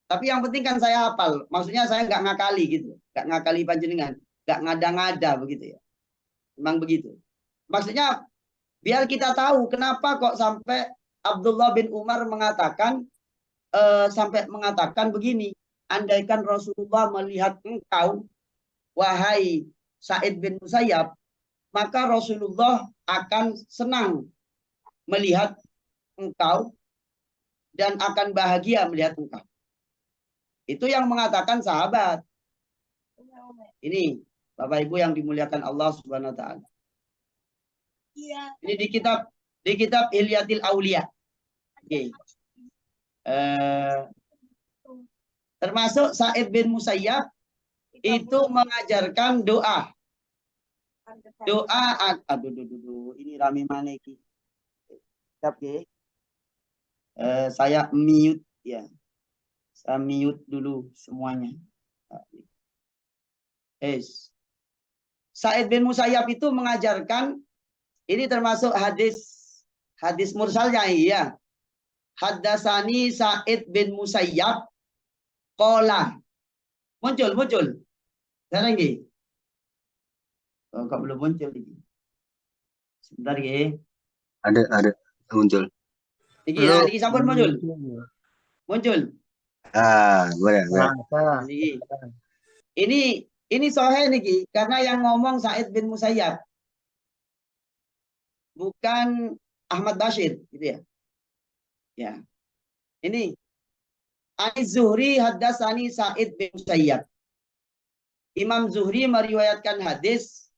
Tapi yang penting kan saya hafal. Maksudnya saya nggak ngakali gitu, nggak ngakali panjenengan, nggak ngada-ngada begitu ya. Memang begitu. Maksudnya biar kita tahu kenapa kok sampai Abdullah bin Umar mengatakan begini. Andaikan Rasulullah melihat engkau, wahai Sa'id bin Musayyab, maka Rasulullah akan senang melihat engkau dan akan bahagia melihat engkau. Itu yang mengatakan sahabat. Ini Bapak Ibu yang dimuliakan Allah Subhanahu wa taala. Ini di kitab Hilyatil Auliya. Oke. Termasuk Sa'id bin Musayyab itu mengajarkan doa. Aduh, ini rame mana iki. Oke. Saya mute ya. Saya mute dulu semuanya. Sa'id bin Musayyab itu mengajarkan, ini termasuk hadis mursalnya ya. Haddasani Sa'id bin Musayyab qala. Muncul. Sekarang lagi. Oh, kok belum muncul lagi. Sebentar lagi. Ada muncul. Iki sampun muncul. Muncul. Boleh. Ini sahih niki karena yang ngomong Sa'id bin Musayyab. Bukan Ahmad Bashir gitu ya. Ya. Ini Az-Zuhri haddasani Sa'id bin Musayyab. Imam Zuhri meriwayatkan hadis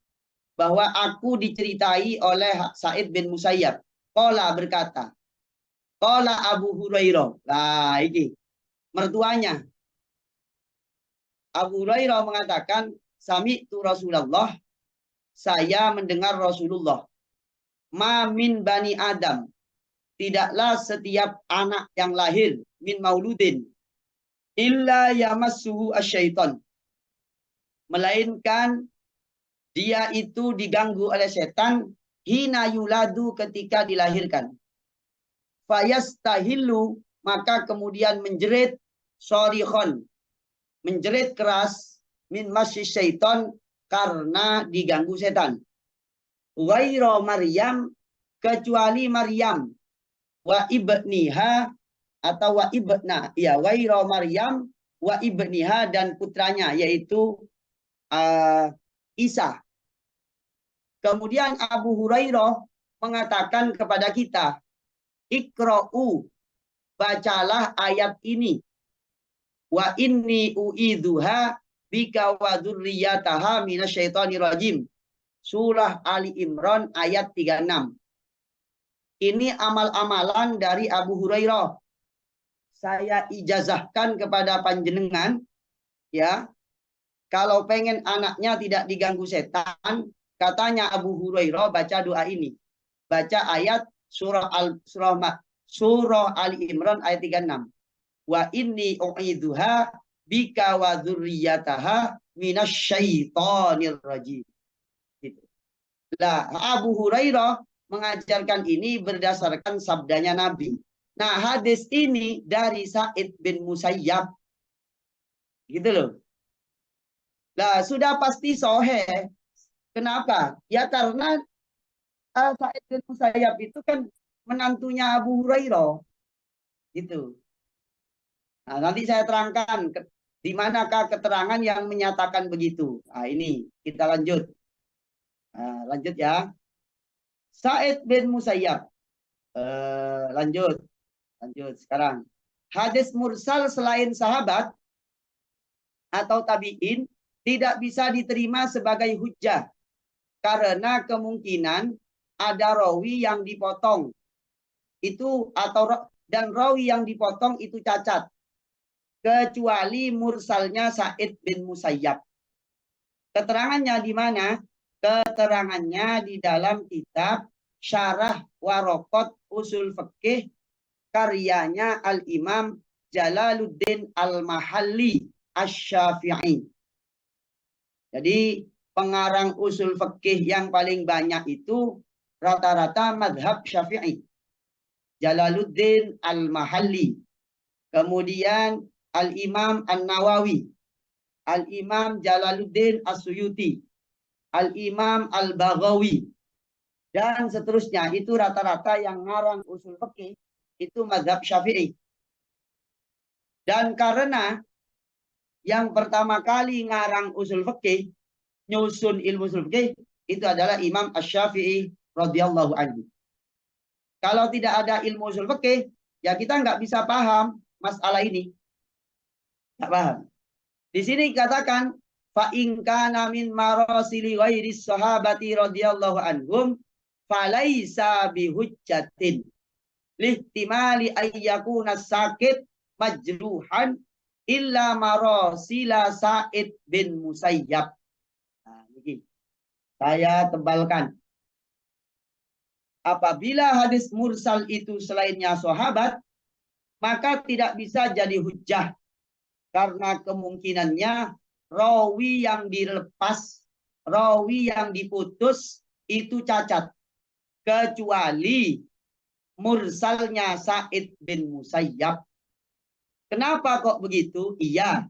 bahwa aku diceritai oleh Sa'id bin Musayyab. Qala berkata, qala Abu Hurairah. Nah, ini mertuanya. Abu Hurairah mengatakan, sami'tu Rasulullah, saya mendengar Rasulullah. Ma min bani Adam, tidaklah setiap anak yang lahir min mauludin illa yamassuhu asyaiton, melainkan dia itu diganggu oleh setan hina yuladu, ketika dilahirkan. Fayastahillu, maka kemudian menjerit, shorikhon, menjerit keras, min masyi syaiton, karena diganggu setan. Wairo Maryam, kecuali Maryam, wa ibniha atau wa ibna, ya, wairo Maryam wa ibniha, dan putranya yaitu Isa. Kemudian Abu Hurairah mengatakan kepada kita, Iqra'u, bacalah ayat ini. Wa inni u'idzuha bika wa dzurriyyataha minasyaitonir rajim. Surah Ali Imran ayat 36. Ini amal-amalan dari Abu Hurairah. Saya ijazahkan kepada panjenengan, ya. Kalau pengen anaknya tidak diganggu setan, katanya Abu Hurairah, baca doa ini. Baca ayat surah Ali Imran ayat 36. Wa inni u'idzuha bika wa dzurriyyataha minasyaitonir rajim. Gitu. Nah, Abu Hurairah mengajarkan ini berdasarkan sabdanya Nabi. Nah, hadis ini dari Sa'id bin Musayyab. Gitu loh. Nah, sudah pasti sahih. Kenapa? Ya karena Sa'id bin Musayyab itu kan menantunya Abu Hurairah. Gitu. Nah, nanti saya terangkan di manakah keterangan yang menyatakan begitu. Nah, ini kita lanjut. Nah, lanjut ya. Sa'id bin Musayyab. Lanjut sekarang. Hadis mursal selain sahabat atau tabi'in tidak bisa diterima sebagai hujjah karena kemungkinan ada rawi yang dipotong itu dan rawi yang dipotong itu cacat kecuali mursalnya Sa'id bin Musayyab. Keterangannya di mana? Keterangannya di dalam kitab Syarah Waraqat Usul Fiqih karyanya Al-Imam Jalaluddin Al-Mahalli Asy-Syafi'i. Jadi pengarang usul fikih yang paling banyak itu rata-rata madhab Syafi'i. Jalaluddin Al-Mahalli. Kemudian Al-Imam An-Nawawi. Al-Imam Jalaluddin As-Suyuti. Al-Imam Al-Baghawi. Dan seterusnya. Itu rata-rata yang ngarang usul fikih itu madhab Syafi'i. Dan karena yang pertama kali ngarang usul fikih, nyusun ilmu usul fikih, itu adalah Imam Asy-Syafi'i radhiyallahu anhu. Kalau tidak ada ilmu usul fikih, ya kita nggak bisa paham masalah ini. Nggak paham. Di sini dikatakan, fa in kana min marasili ghairi sahabati radhiyallahu anhum falaisa bihujjatin lihtimali ayyakuna sakit majruhan illa marasila Sa'id bin Musayyab. Nah, ini saya tebalkan. Apabila hadis mursal itu selainnya sahabat, maka tidak bisa jadi hujjah. Karena kemungkinannya rawi yang dilepas, rawi yang diputus itu cacat. Kecuali mursalnya Sa'id bin Musayyab. Kenapa kok begitu? Iya,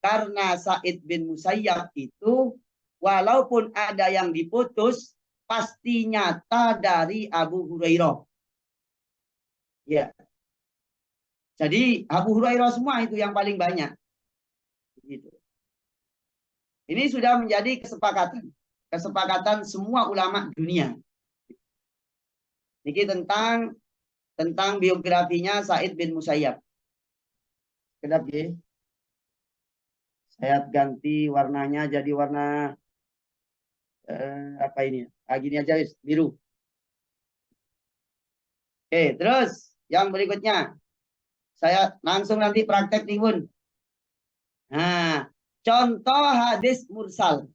karena Sa'id bin Musayyab itu walaupun ada yang diputus, pasti nyata dari Abu Hurairah. Ya. Jadi Abu Hurairah semua itu yang paling banyak. Gitu. Ini sudah menjadi kesepakatan semua ulama dunia. Ini tentang biografinya Sa'id bin Musayyab. Kedap ya. Saya ganti warnanya jadi warna apa ini? Gini aja biru. Oke, terus yang berikutnya. Saya langsung nanti praktek nih, Bun. Nah, contoh hadis mursal.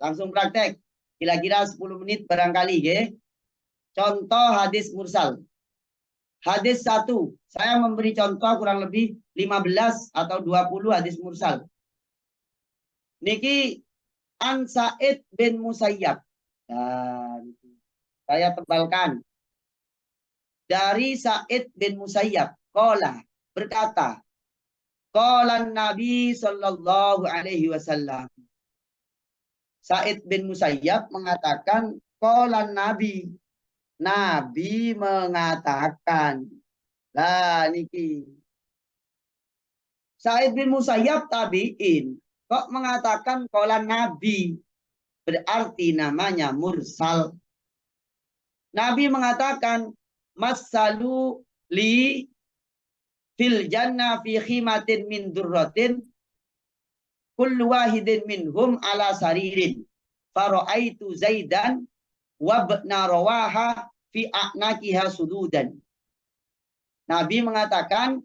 Langsung praktek. Kira-kira 10 menit barangkali, ya. Contoh hadis mursal. Hadis 1. Saya memberi contoh kurang lebih 15 atau 20 hadis mursal. Niki An Sa'id bin Musayyab. Dan saya tebalkan. Dari Sa'id bin Musayyab. Qala berkata. Qala Nabi sallallahu alaihi wasallam. Sa'id bin Musayyab mengatakan. Qala Nabi. Nabi mengatakan. Lah niki. Sa'id bin Musayyab tabi'in. Kok mengatakan qala Nabi. Berarti namanya mursal. Nabi mengatakan. Masalu li fil jannah fi khimatin min durratin. Kullu wahidin minhum ala saririn. Fara'aitu Zaidan. Wabna rawaha fi a'nakiha sududan. Nabi mengatakan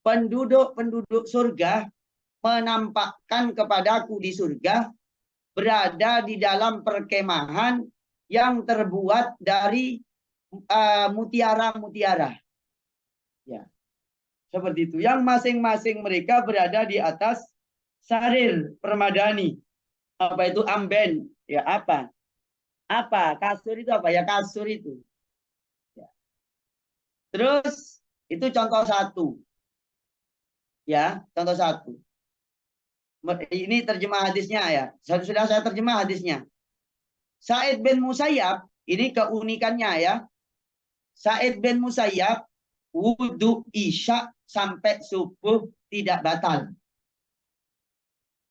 penduduk-penduduk surga menampakkan kepadaku di surga berada di dalam perkemahan yang terbuat dari mutiara-mutiara. Ya. Seperti itu. Yang masing-masing mereka berada di atas sarir permadani. Apa itu amben? Ya apa? Apa? Kasur itu apa? Ya kasur itu. Ya. Terus itu contoh 1. Ya, contoh 1. Ini terjemah hadisnya ya. Sudah saya terjemah hadisnya. Sa'id bin Musayyab, ini keunikannya ya. Sa'id bin Musayyab wudu isya sampai subuh tidak batal.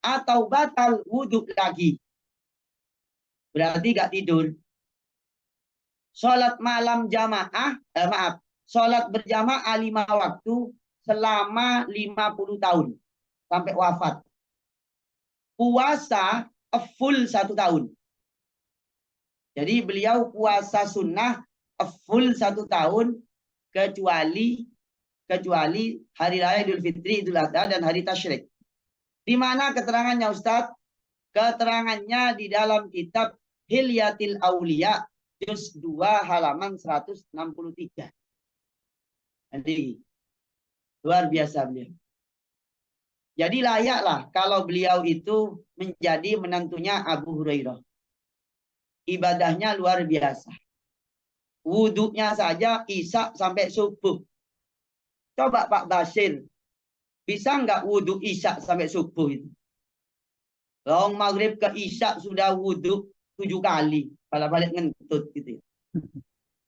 Atau batal wudu lagi. Berarti gak tidur. Sholat malam jamaah, sholat berjamaah 5 waktu selama 50 tahun. Sampai wafat. puasa full 1 tahun. Jadi beliau puasa sunnah full 1 tahun kecuali hari raya Idul Fitri, Idul Adha, dan hari Tasyrik. Di mana keterangannya Ustadz? Keterangannya di dalam kitab Hilyatil Aulia, juz 2 halaman 163. Jadi luar biasa beliau. Jadi layaklah kalau beliau itu menjadi menantunya Abu Hurairah. Ibadahnya luar biasa. Wuduknya saja Isya sampai subuh. Coba Pak Bashir, bisa nggak wudhu Isya sampai subuh itu? Long maghrib ke Isya sudah wudhu 7 kali. Balik ngentut gitu ya.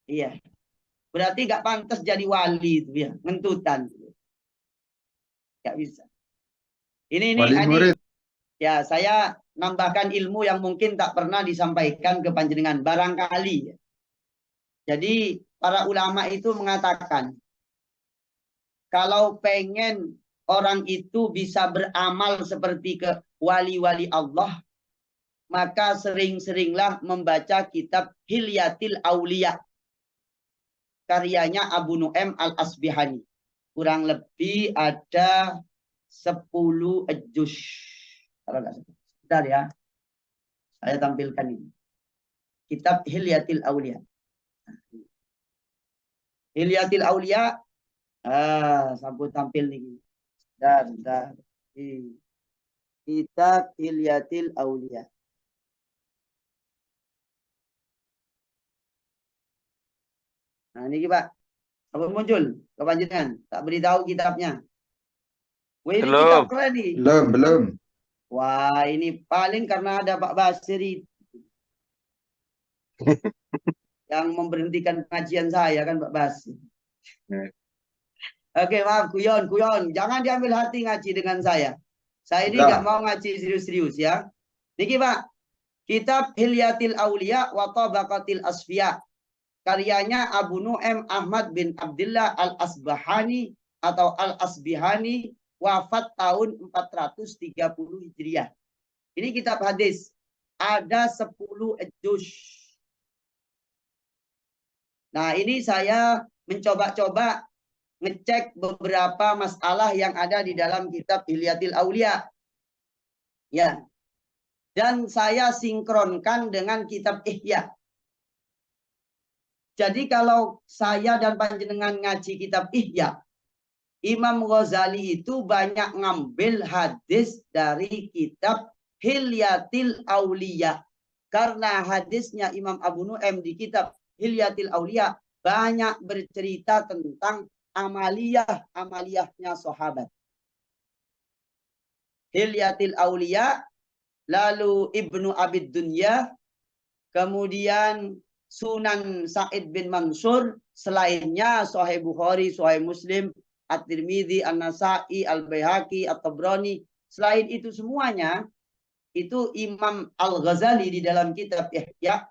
Iya. Berarti nggak pantas jadi wali itu ya. Ngentutan. Nggak bisa. Ini adik. Ya, saya nambahkan ilmu yang mungkin tak pernah disampaikan ke panjenengan. Barangkali. Ya. Jadi para ulama itu mengatakan, kalau pengen orang itu bisa beramal seperti ke wali-wali Allah, maka sering-seringlah membaca kitab Hilyatil Aulia, karyanya Abu Nu'aim Al-Asbihani. Kurang lebih ada 10 juz. Sebentar ya. Saya tampilkan ini. Kitab Hilyatil Aulia. Hilyatil Aulia. Sampai tampil nih. Bentar. Kitab Hilyatil Aulia. Nah, ini Pak. Apa muncul? Kepanjangan. Tak beritahu kitabnya. Wah, ini kitab keren nih. Belum. Wah, ini paling karena ada Pak Basri yang memberhentikan pengajian saya kan Pak Basri. Oke, maaf, kuyon. Jangan diambil hati ngaji dengan saya. Saya ini nggak mau ngaji serius-serius ya. Niki Pak, kitab Hilyatil Aulia wa Tabaqatil Asfiya. Karyanya Abu Nu'aim Ahmad bin Abdullah Al-Asbahani atau Al-Asbihani, wafat tahun 430 Hijriah. Ini kitab hadis. Ada 10 juz. Nah, ini saya mencoba-coba ngecek beberapa masalah yang ada di dalam kitab Hilyatil Aulia. Ya. Dan saya sinkronkan dengan kitab Ihya. Jadi kalau saya dan panjenengan ngaji kitab Ihya, Imam Ghazali itu banyak ngambil hadis dari kitab Hilyatil Aulia. Karena hadisnya Imam Abu Nu'aim di kitab Hilyatil Aulia banyak bercerita tentang amaliyahnya sahabat. Hilyatil Aulia, lalu Ibnu Abid Dunya, kemudian Sunan Sa'id bin Mansur, selainnya Sahih Bukhari, Sahih Muslim, At-Tirmidzi, An-Nasa'i, Al-Baihaqi, At-Tabrani. Selain itu semuanya, itu Imam Al-Ghazali di dalam kitab Ihya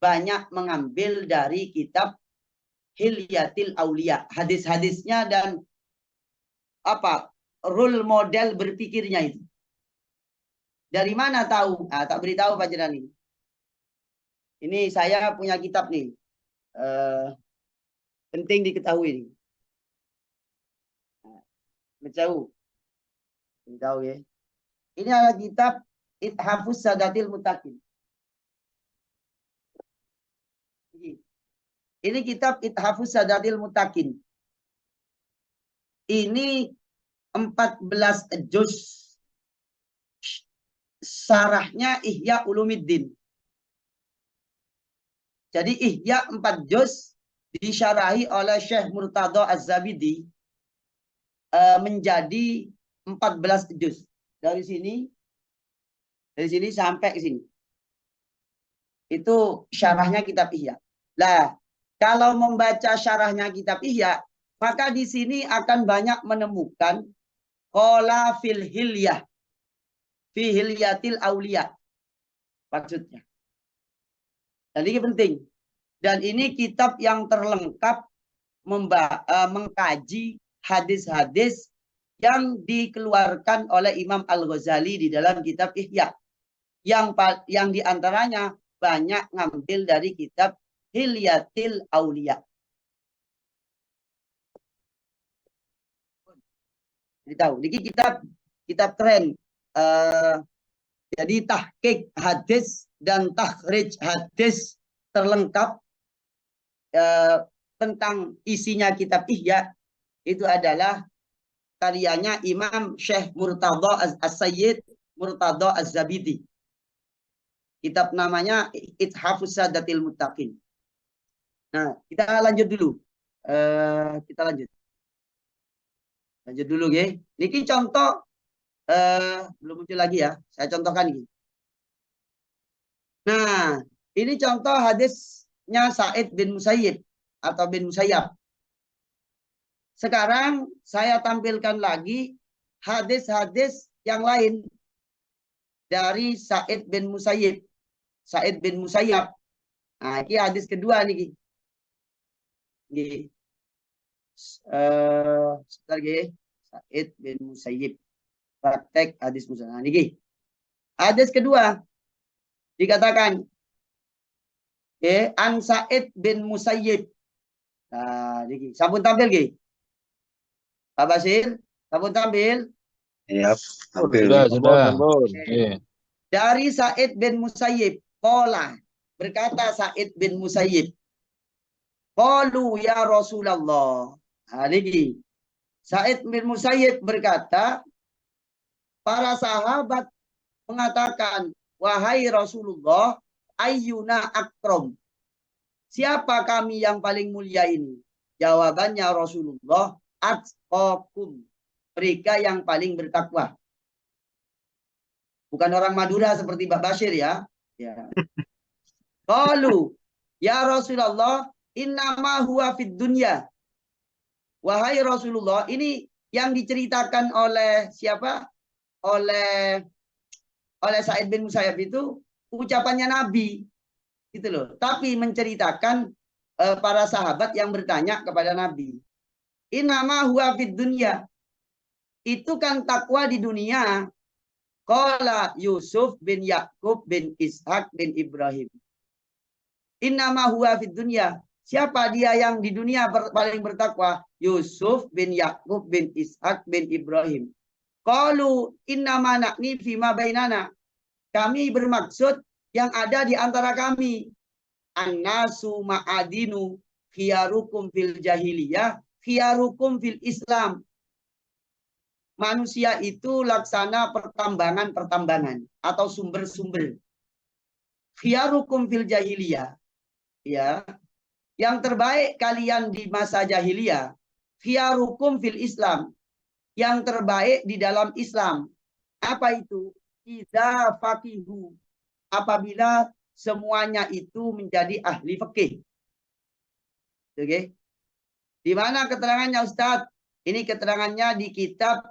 banyak mengambil dari kitab Hilyatil Aulia. Hadis-hadisnya dan role model berpikirnya itu. Dari mana tahu? Tak beritahu panjenengan ini. Ini saya punya kitab nih. Penting diketahui nih. Beritahu ya. Ini adalah kitab Ithafus Sadatil Muttaqin. Ini kitab Ithafus Sadatil Muttaqin. Ini 14 juz. Syarahnya Ihya Ulumuddin. Jadi Ihya 4 juz disyarahi oleh Syekh Murtada Az-Zabidi menjadi 14 juz. Dari sini sampai ke sini. Itu syarahnya kitab Ihya. Nah, kalau membaca syarahnya kitab Ihya, maka di sini akan banyak menemukan qala fil hilyah fi hilyatil aulia. Maksudnya. Dan ini penting. Dan ini kitab yang terlengkap mengkaji hadis-hadis yang dikeluarkan oleh Imam Al-Ghazali di dalam kitab Ihya. Yang diantaranya banyak ngambil dari kitab Hilyatil Auliya. Jadi tahu, ini kitab keren. Jadi tahqiq hadis dan takhrij hadis terlengkap tentang isinya kitab Ihya itu adalah karyanya Imam Syekh Murtadha As-Sayyid Murtadha Az-Zabidi. Kitab namanya Ithafus Sadatil Muttaqin. Nah, kita lanjut dulu. Kita lanjut. Lanjut dulu, ya. Niki contoh belum muncul lagi ya. Saya contohkan ini. Nah, ini contoh hadisnya Sa'id bin Musayyib atau bin Musayyab. Sekarang saya tampilkan lagi hadis-hadis yang lain dari Sa'id bin Musayyib. Sa'id bin Musayyab. Nah, ini hadis kedua nih. Sebentar, Sa'id bin Musayyib. Praktek hadis Musayyib. Nah, ini. Hadis kedua dikatakan an Sa'id bin Musayyib. Nah, ini. Sampun tampil nggih? Pak Basir, sampun tampil? Iya, tampil. Sudah. Dari Sa'id bin Musayyib, qala, berkata Sa'id bin Musayyib, qalu ya Rasulullah. Nah, ini. Sa'id bin Musayyib berkata, para sahabat mengatakan, wahai Rasulullah, ayyuna akram. Siapa kami yang paling mulia ini? Jawabannya Rasulullah, atqakum. Mereka yang paling bertakwa. Bukan orang Madura seperti Pak Bashir ya. Qalu ya Rasulullah, innama huwa fid dunya. Wahai Rasulullah, ini yang diceritakan oleh siapa? Oleh Sa'id bin Musayyab itu ucapannya Nabi. Gitu loh. Tapi menceritakan para sahabat yang bertanya kepada Nabi. Innama huwa fid dunya. Itu kan takwa di dunia. Qala Yusuf bin Yakub bin Ishak bin Ibrahim. Innama huwa fid dunya. Siapa dia yang di dunia paling bertakwa? Yusuf bin Yakub bin Ishak bin Ibrahim. Qalu innama na'ni fima bainana. Kami bermaksud yang ada di antara kami. Annasu ma'adinu khiyarukum fil jahiliyah, khiyarukum fil Islam. Manusia itu laksana pertambangan atau sumber-sumber. Khiyarukum fil jahiliyah. Ya. Yang terbaik kalian di masa jahiliyah. Khiyarukum fil Islam. Yang terbaik di dalam Islam. Apa itu? Idza faqihu. Apabila semuanya itu menjadi ahli fikih. Oke. Di mana keterangannya Ustadz? Ini keterangannya di kitab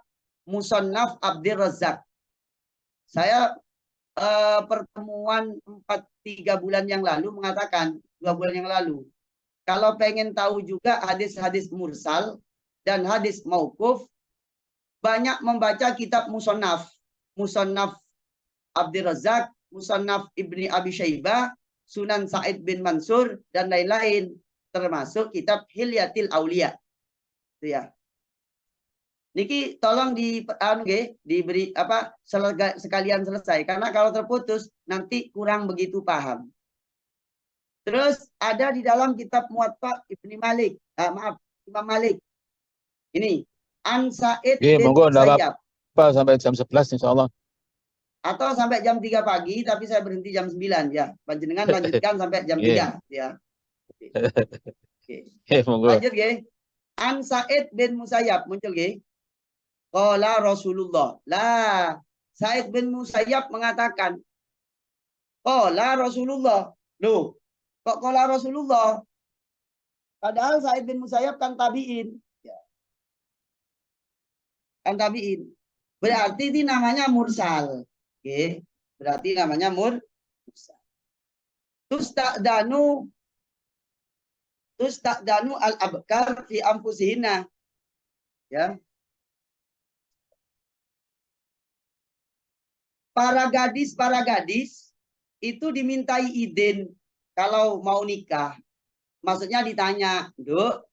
Musannaf Abdir Razzaq. Saya pertemuan 3 bulan yang lalu mengatakan, 2 bulan yang lalu, kalau pengen tahu juga hadis-hadis mursal dan hadis mauquf, banyak membaca kitab Musannaf. Musannaf Abdir Razzaq, Musannaf Ibni Abi Syaibah, Sunan Sa'id bin Mansur, dan lain-lain. Termasuk kitab Hilyatil Auliya. Itu ya. Niki tolong diberi sekalian selesai. Karena kalau terputus, nanti kurang begitu paham. Terus ada di dalam kitab Muwatta Ibni Malik. Imam Malik. Ini. An Sa'id bin Musayyab. Sampai jam 11 insya Allah. Atau sampai jam 3 pagi, tapi saya berhenti jam 9 ya. Panjenengan lanjutkan sampai jam 3 ya. Lanjut ya. An Sa'id bin Musayyab muncul ya. Qala Rasulullah. Lah, Sa'id bin Musayyab mengatakan, qala Rasulullah. Loh, kok qala Rasulullah? Padahal Sa'id bin Musayyab kan tabi'in. Ya. Kan tabi'in. Berarti ini namanya mursal. Oke, berarti namanya mursal. Tusta'danu al-abkar fi anfusihinna. Ya. para gadis itu dimintai izin kalau mau nikah. Maksudnya ditanya, Duk,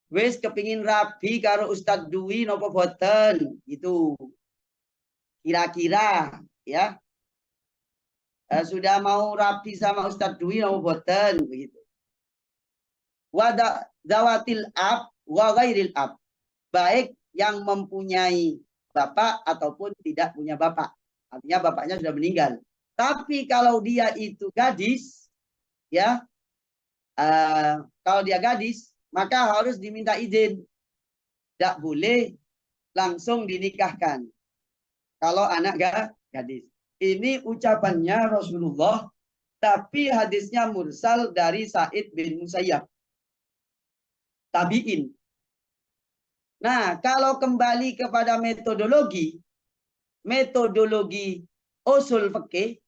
wis kepingin rabi karo Ustadz Dwi nopo boten? Gitu. Kira-kira ya. Sudah mau rabi sama Ustadz Dwi nopo boten? Begitu. Zawatil ab wa ghairil ab. Baik yang mempunyai bapak ataupun tidak punya bapak. Artinya bapaknya sudah meninggal. Tapi kalau dia itu gadis, ya, kalau dia gadis, maka harus diminta izin. Tidak boleh langsung dinikahkan. Kalau anak gadis. Ini ucapannya Rasulullah, tapi hadisnya mursal dari Sa'id bin Musayyab. Tabi'in. Nah, kalau kembali kepada metodologi usul fikih,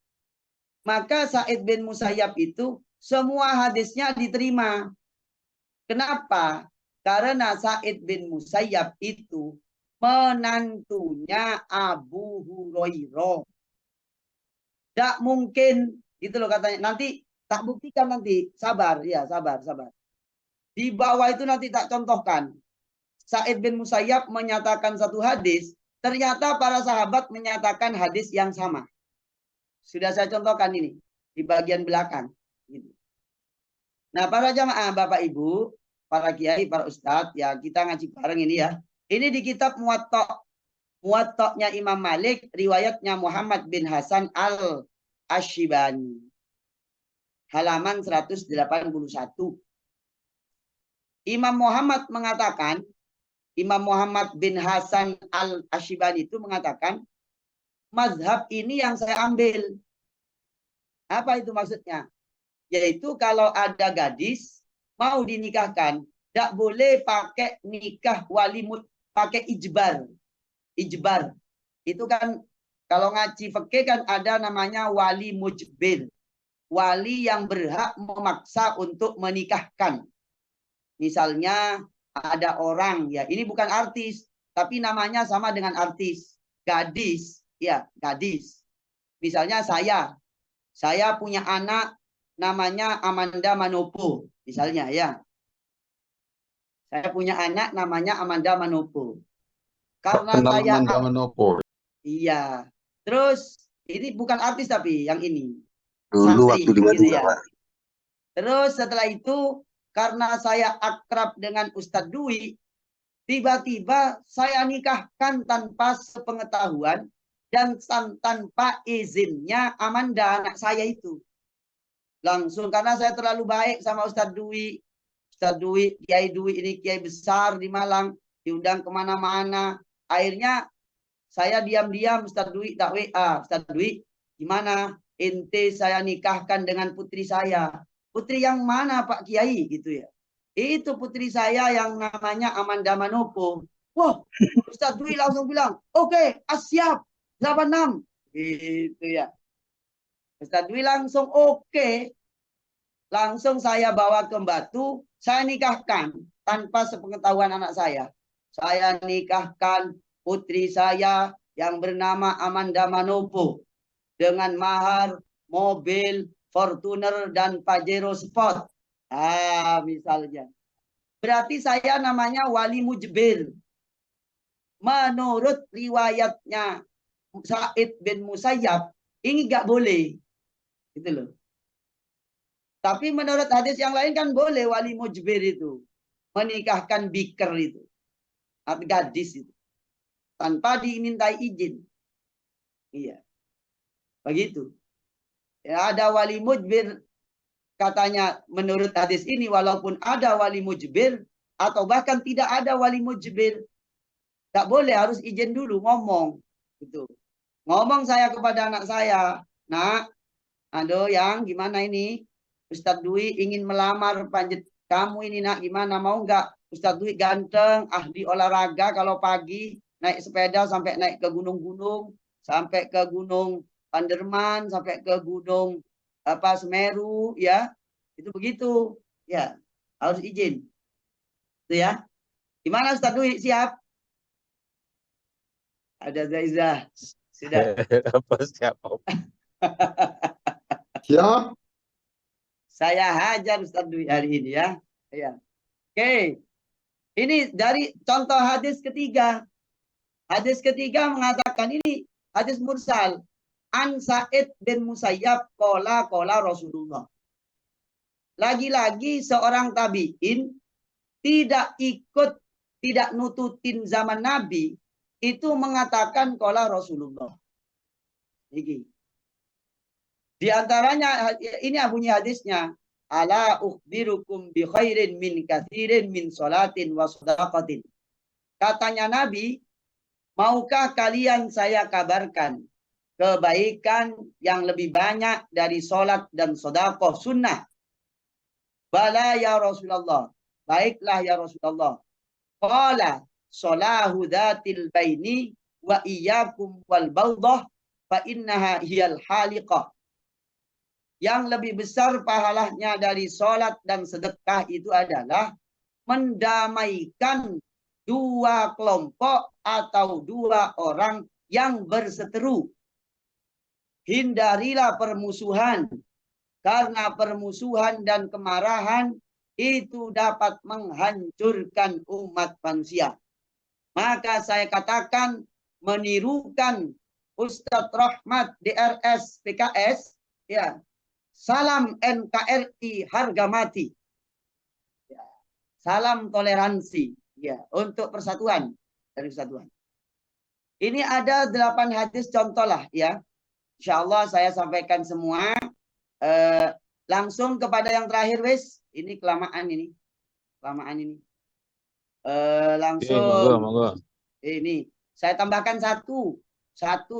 maka Sa'id bin Musayyab itu semua hadisnya diterima. Kenapa? Karena Sa'id bin Musayyab itu menantunya Abu Hurairah. Tidak mungkin, gitu loh katanya. Nanti tak buktikan nanti. Sabar, ya sabar. Di bawah itu nanti tak contohkan. Sa'id bin Musayyab menyatakan satu hadis, ternyata para sahabat menyatakan hadis yang sama. Sudah saya contohkan ini di bagian belakang. Nah, para jamaah, Bapak Ibu, para kiai, para ustadz, ya kita ngaji bareng ini ya. Ini di kitab Muwatta'nya Imam Malik, riwayatnya Muhammad bin Hasan al-Ashibani. Halaman 181. Imam Muhammad mengatakan, Imam Muhammad bin Hasan al-Ashibani itu mengatakan, mazhab ini yang saya ambil. Apa itu maksudnya? Yaitu kalau ada gadis mau dinikahkan, tidak boleh pakai nikah wali pakai ijbar. Ijbar. Itu kan kalau ngaji fikih kan ada namanya wali mujbir. Wali yang berhak memaksa untuk menikahkan. Misalnya ada orang, ya ini bukan artis, tapi namanya sama dengan artis. Gadis, ya gadis. Misalnya saya punya anak namanya Amanda Manopo, misalnya ya. Saya punya anak namanya Amanda Manopo. Karena saya Amanda Manopo. Iya. Terus ini bukan artis tapi yang ini. Dulu Santri, waktu di Madura, ya. Pak. Terus setelah itu karena saya akrab dengan Ustadz Dwi, tiba-tiba saya nikahkan tanpa sepengetahuan dan tanpa izinnya Amanda anak saya itu. Langsung karena saya terlalu baik sama Ustadz Dwi. Ustadz Dwi, Kiai Dwi ini kiai besar di Malang, diundang kemana-mana. Akhirnya saya diam-diam Ustadz Dwi tak WA, Ustadz Dwi, gimana? Ente saya nikahkan dengan putri saya. Putri yang mana Pak Kiai gitu ya. Itu putri saya yang namanya Amanda Manopo. Wah, Ustadz Dwi langsung bilang, oke, siap, 86. Gitu ya. Ustadz Dwi langsung oke. Langsung saya bawa ke Batu, saya nikahkan tanpa sepengetahuan anak saya. Saya nikahkan putri saya yang bernama Amanda Manopo dengan mahar mobil Fortuner dan Pajero Sport. Misalnya. Berarti saya namanya wali mujbir. Menurut riwayatnya Sa'id bin Musayyab, ini nggak boleh. Gitu loh. Tapi menurut hadis yang lain kan boleh wali mujbir itu. Menikahkan biker itu. Atau gadis itu. Tanpa dimintai izin. Iya. Begitu. Ya, ada wali mujbir. Katanya menurut hadis ini walaupun ada wali mujbir. Atau bahkan tidak ada wali mujbir. Tak boleh harus izin dulu ngomong. Gitu. Ngomong saya kepada anak saya. Nak, aduh yang gimana ini? Ustadz Dwi ingin melamar panjat kamu ini nak gimana mau nggak? Ustadz Dwi ganteng, ahli olahraga kalau pagi naik sepeda sampai naik ke gunung-gunung, sampai ke gunung Panderman, sampai ke gunung Semeru, ya itu begitu, ya harus izin, itu ya. Gimana Ustadz Dwi siap? Ada Zaizah, Sudah. Apa siapa? Siap. Saya hajar Ustaz Dwi hari ini ya. Ya. Oke. Ini dari contoh hadis ketiga. Hadis ketiga mengatakan ini hadis mursal. An Sa'id bin Musayyab qala Rasulullah. Lagi-lagi seorang tabi'in tidak nututin zaman Nabi, itu mengatakan qala Rasulullah. Ini. Di antaranya ini bunyi hadisnya, ala ukhbirukum bi khairin min katsirin min salatin wa shadaqatin. Katanya Nabi, maukah kalian saya kabarkan kebaikan yang lebih banyak dari salat dan sedekah sunnah? Bala ya Rasulullah. Baiklah ya Rasulullah. Qala salahu dzatil baini wa iyyakum wal bawdah fa innaha hiyal haliqah. Yang lebih besar pahalanya dari salat dan sedekah itu adalah mendamaikan dua kelompok atau dua orang yang berseteru. Hindarilah permusuhan, karena permusuhan dan kemarahan itu dapat menghancurkan umat manusia. Maka saya katakan menirukan Ustadz Rahmat DRS PKS, ya, salam NKRI harga mati, ya, salam toleransi, ya, untuk persatuan dan kesatuan. Ini ada 8 hadis contoh lah, ya. Insya Allah saya sampaikan semua. Langsung kepada yang terakhir, wis. Ini kelamaan ini. Langsung. Monggo. Ini saya tambahkan satu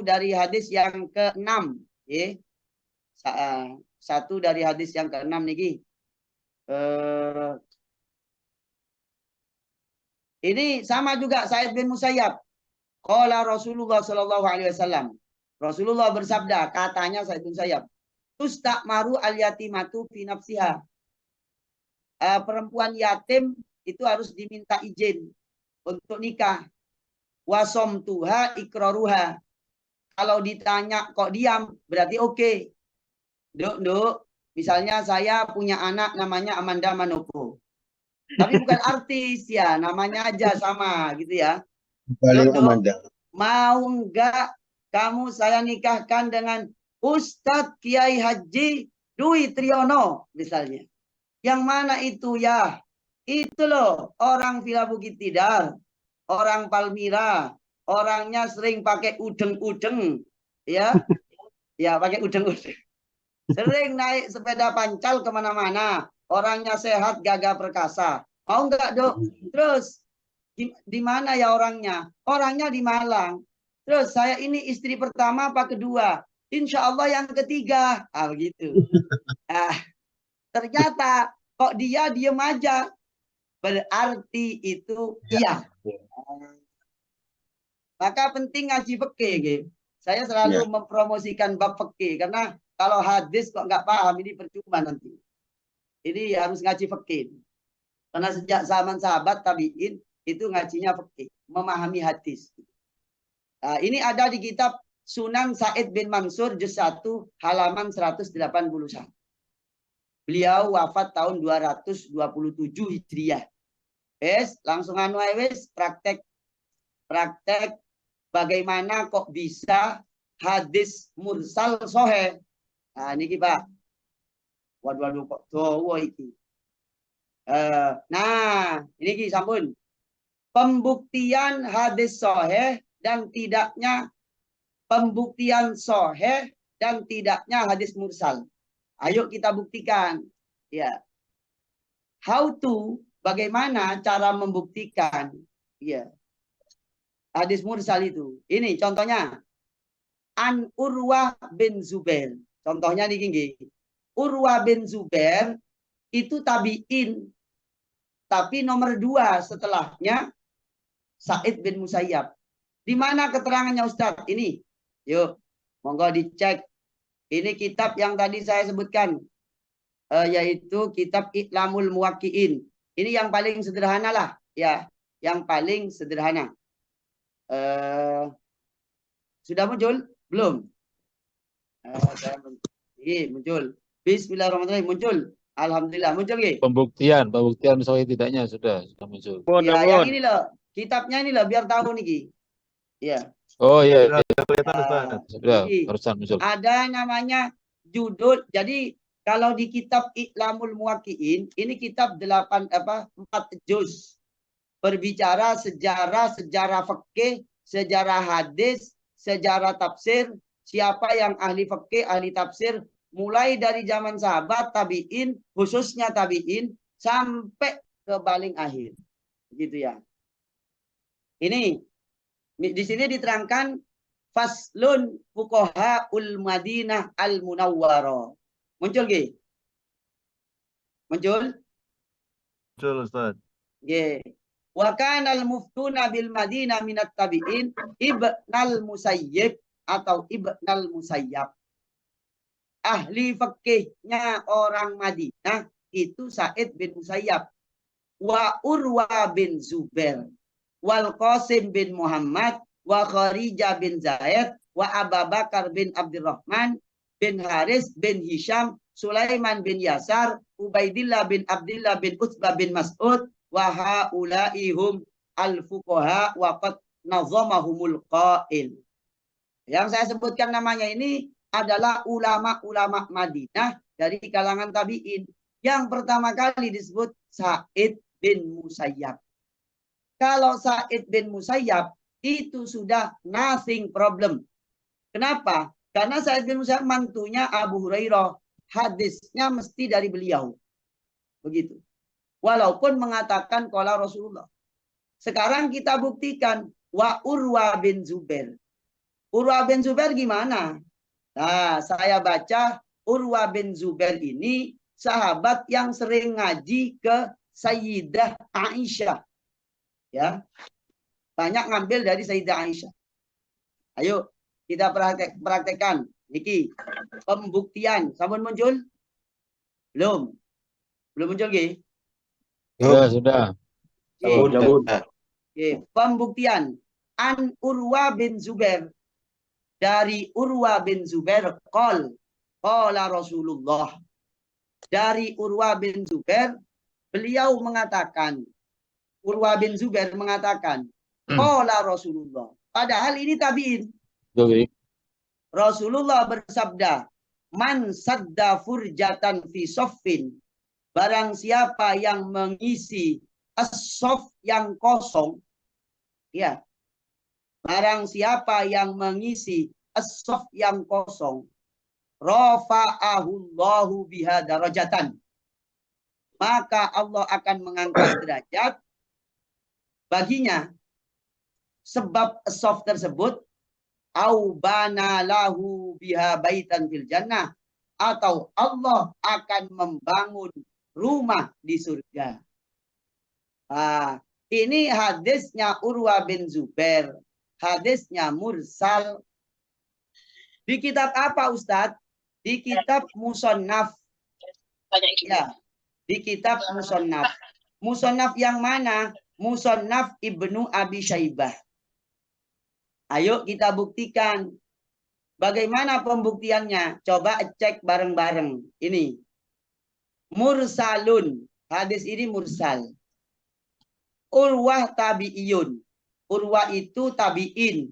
dari hadis yang ke-6, ya. Satu dari hadis yang ke-6 niki. Ini sama juga Sa'id bin Musayyab. Qala Rasulullah sallallahu alaihi wasallam. Rasulullah bersabda, katanya Sa'id bin Musayyab, Tusta'maru al-yatimatu fi nafsiha. Perempuan yatim itu harus diminta izin untuk nikah. Wasom tuha ikraruha. Kalau ditanya kok diam, berarti oke. Duk, misalnya saya punya anak namanya Amanda Manopo. Tapi bukan artis ya, namanya aja sama gitu ya. Paling Duk, Amanda. mau enggak kamu saya nikahkan dengan Ustadz Kiai Haji Dwi Triyono misalnya. Yang mana itu ya? Itu loh orang Villa Bukit Tidar, orang Palmira, orangnya sering pakai udeng-udeng, ya, ya pakai udeng-udeng. Sering naik sepeda pancal kemana-mana, orangnya sehat, gagah perkasa. Mau nggak dok? Terus di mana ya orangnya? Orangnya di Malang. Terus saya ini istri pertama apa kedua? Insya Allah yang ketiga. Begitu. Ternyata kok dia diem aja. Berarti itu iya. Maka penting ngaji fikih. Gitu. Saya selalu mempromosikan bab fikih. Karena kalau hadis kok nggak paham, ini percuma nanti. Ini harus ngaji fikih. Karena sejak zaman sahabat tabi'in itu ngajinya fikih. Memahami hadis. Nah, ini ada di kitab Sunan Sa'id bin Mansur juz 1 halaman 181. Beliau wafat tahun 227 Hijriah. Langsung anu wis praktek bagaimana kok bisa hadis mursal sahih. Nah, niki Pak. Waduh kok dawa iki. Nah, ini sampun. Pembuktian hadis sahih dan tidaknya pembuktian sahih dan tidaknya hadis mursal. Ayo kita buktikan. Ya. How to, bagaimana cara membuktikan ya hadis mursal itu. Ini contohnya. An Urwah bin Zubair. Contohnya nih Urwah bin Zubair itu tabi'in. Tapi nomor 2 setelahnya Sa'id bin Musayyab. Di mana keterangannya Ustadz? Ini. Yuk, monggo dicek. Ini kitab yang tadi saya sebutkan. Yaitu kitab I'lamul Muwaqqi'in. Ini yang paling sederhana lah. Ya, yang paling sederhana. Sudah muncul? Belum? Muncul. Bismillahirrahmanirrahim. Muncul. Alhamdulillah. Muncul nggih? Pembuktian sahih tidaknya sudah muncul. Ya, yang ini loh. Kitabnya ini loh biar tahu nih. Ya. Oh iya, Kelihatan Ustaz. sudah Jadi, barusan muncul. ada namanya judul. Jadi kalau di kitab I'lamul Muwaqqi'in, ini kitab 4 juz. Berbicara sejarah fikih, sejarah hadis, sejarah tafsir, siapa yang ahli fikih, ahli tafsir, mulai dari zaman sahabat, tabi'in, khususnya tabi'in, sampai ke paling akhir. Gitu ya. Ini di sini diterangkan faslun fuqahaul Madinah al-Munawwarah. Muncul nggih? Muncul? Muncul Ustaz. Nggih. Wa kana al-muftuna bil Madinah minat tabi'in Ibnal Musayyib atau Ibnal Musayyab. Ahli fikihnya orang Madinah itu Sa'id bin Musayyab, wa Urwa bin Zubair, wal Qasim bin Muhammad, wa Kharijah bin Zaid, wa Abu Bakar bin Abdurrahman, bin Haris bin Hisham, Sulaiman bin Yasar, Ubaidillah bin Abdullah bin Utsbah bin Mas'ud, wa haulaihum al-fuqaha wa qad nazamahumul qail. Yang saya sebutkan namanya ini adalah ulama-ulama Madinah dari kalangan tabi'in. Yang pertama kali disebut Sa'id bin Musayyab. Kalau Sa'id bin Musayyab itu sudah nothing problem. Kenapa? Karena Sa'id bin Musayyab mantunya Abu Hurairah. Hadisnya mesti dari beliau. Begitu. Walaupun mengatakan qala Rasulullah. Sekarang kita buktikan wa Urwa bin Zubair. Urwa bin Zubair gimana? Nah, saya baca Urwa bin Zubair ini sahabat yang sering ngaji ke Sayyidah Aisyah. Ya. Banyak ngambil dari Sayyidah Aisyah. Ayo kita praktekkan. Niki pembuktian. Sampun muncul? Belum. Belum muncul nggih? Sudah. Oke, pembuktian an Urwa bin Zubair, dari Urwa bin Zubair qala Rasulullah. Dari Urwa bin Zubair beliau mengatakan, Urwa bin Zubair mengatakan qala Rasulullah. Padahal ini tabi'in. Rasulullah bersabda, man sadda furjatan fi soffin, barang siapa yang mengisi as-soff yang kosong, ya, barang siapa yang mengisi as-soff yang kosong, rafa'ahullahu biha darajatan, maka Allah akan mengangkat derajat baginya. Sebab as-soff tersebut au bana lahu biha baitan fil jannah, atau Allah akan membangun rumah di surga. Ini hadisnya Urwa bin Zubair, hadisnya mursal. Di kitab apa Ustadz? Di kitab Musannaf. Ya, di kitab Musannaf. Musannaf yang mana? Musannaf Ibnu Abi Syaibah. Ayo kita buktikan. Bagaimana pembuktiannya? Coba cek bareng-bareng. Ini. Mursalun. Hadis ini mursal. Urwah tabi'iyun. Urwah itu tabi'in.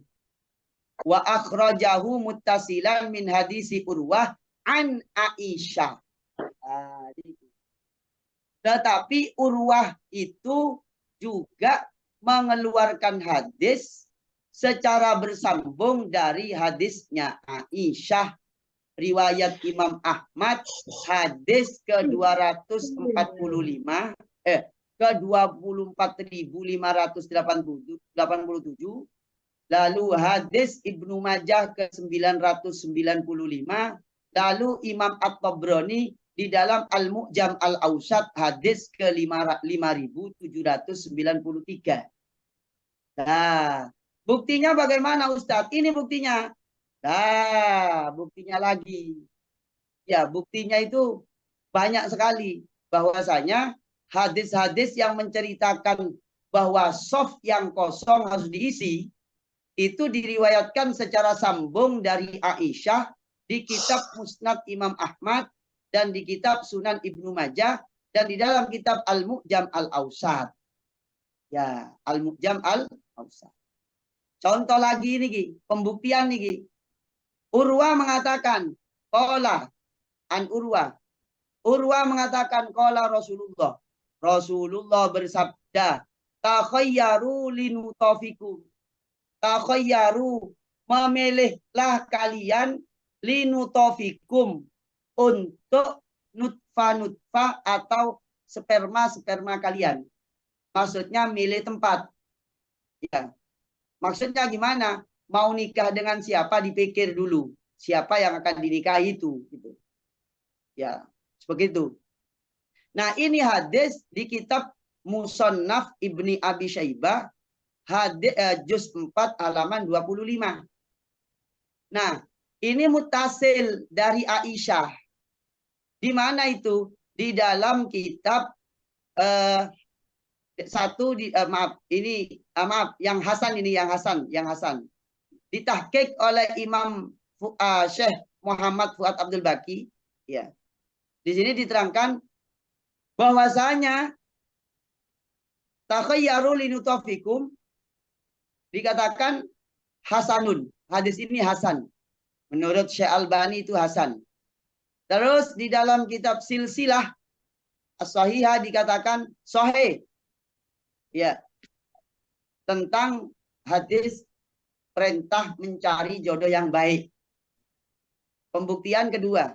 Wa akhrajahu muttasilan min hadisi Urwah an Aisyah. Tetapi Urwah itu juga mengeluarkan hadis secara bersambung dari hadisnya Aisyah, riwayat Imam Ahmad, hadis ke-245, ke 24.587, lalu hadis Ibnu Majah ke-995, lalu Imam At-Tabrani di dalam Al-Mu'jam Al-Awsat hadis ke-5793. Nah, buktinya bagaimana Ustadz? Ini buktinya. Nah, buktinya lagi. Ya, buktinya itu banyak sekali. Bahwasanya hadis-hadis yang menceritakan bahwa soft yang kosong harus diisi, itu diriwayatkan secara sambung dari Aisyah di kitab Musnad Imam Ahmad dan di kitab Sunan Ibnu Majah dan di dalam kitab Al-Mu'jam Al-Awsat. Ya, Al-Mu'jam Al-Awsat. Contoh lagi nih, pembuktian nih. Urwa mengatakan, qala an Urwa. Urwa mengatakan qala Rasulullah. Rasulullah bersabda, takhayyaru linutafikum. Takhayyaru, memilihlah kalian linutafikum untuk nutfa atau sperma kalian. Maksudnya milih tempat. Ya. Maksudnya gimana? Mau nikah dengan siapa dipikir dulu. Siapa yang akan dinikahi itu. Gitu. Ya, begitu. Nah, ini hadis di kitab Musannaf Ibni Abi Syaibah, juz 4 halaman 25. Nah, ini mutasil dari Aisyah. Di mana itu? Di dalam kitab yang Hasan ini, yang Hasan. Ditahqiq oleh Imam Syekh Muhammad Fuad Abdul Baqi. Ya. Di sini diterangkan bahwasanya takhayyaru linutafikum dikatakan hasanun. Hadis ini hasan. Menurut Syekh Albani itu hasan. Terus di dalam kitab Silsilah As-Sahihah dikatakan sahih. Ya. Tentang hadis perintah mencari jodoh yang baik. Pembuktian kedua.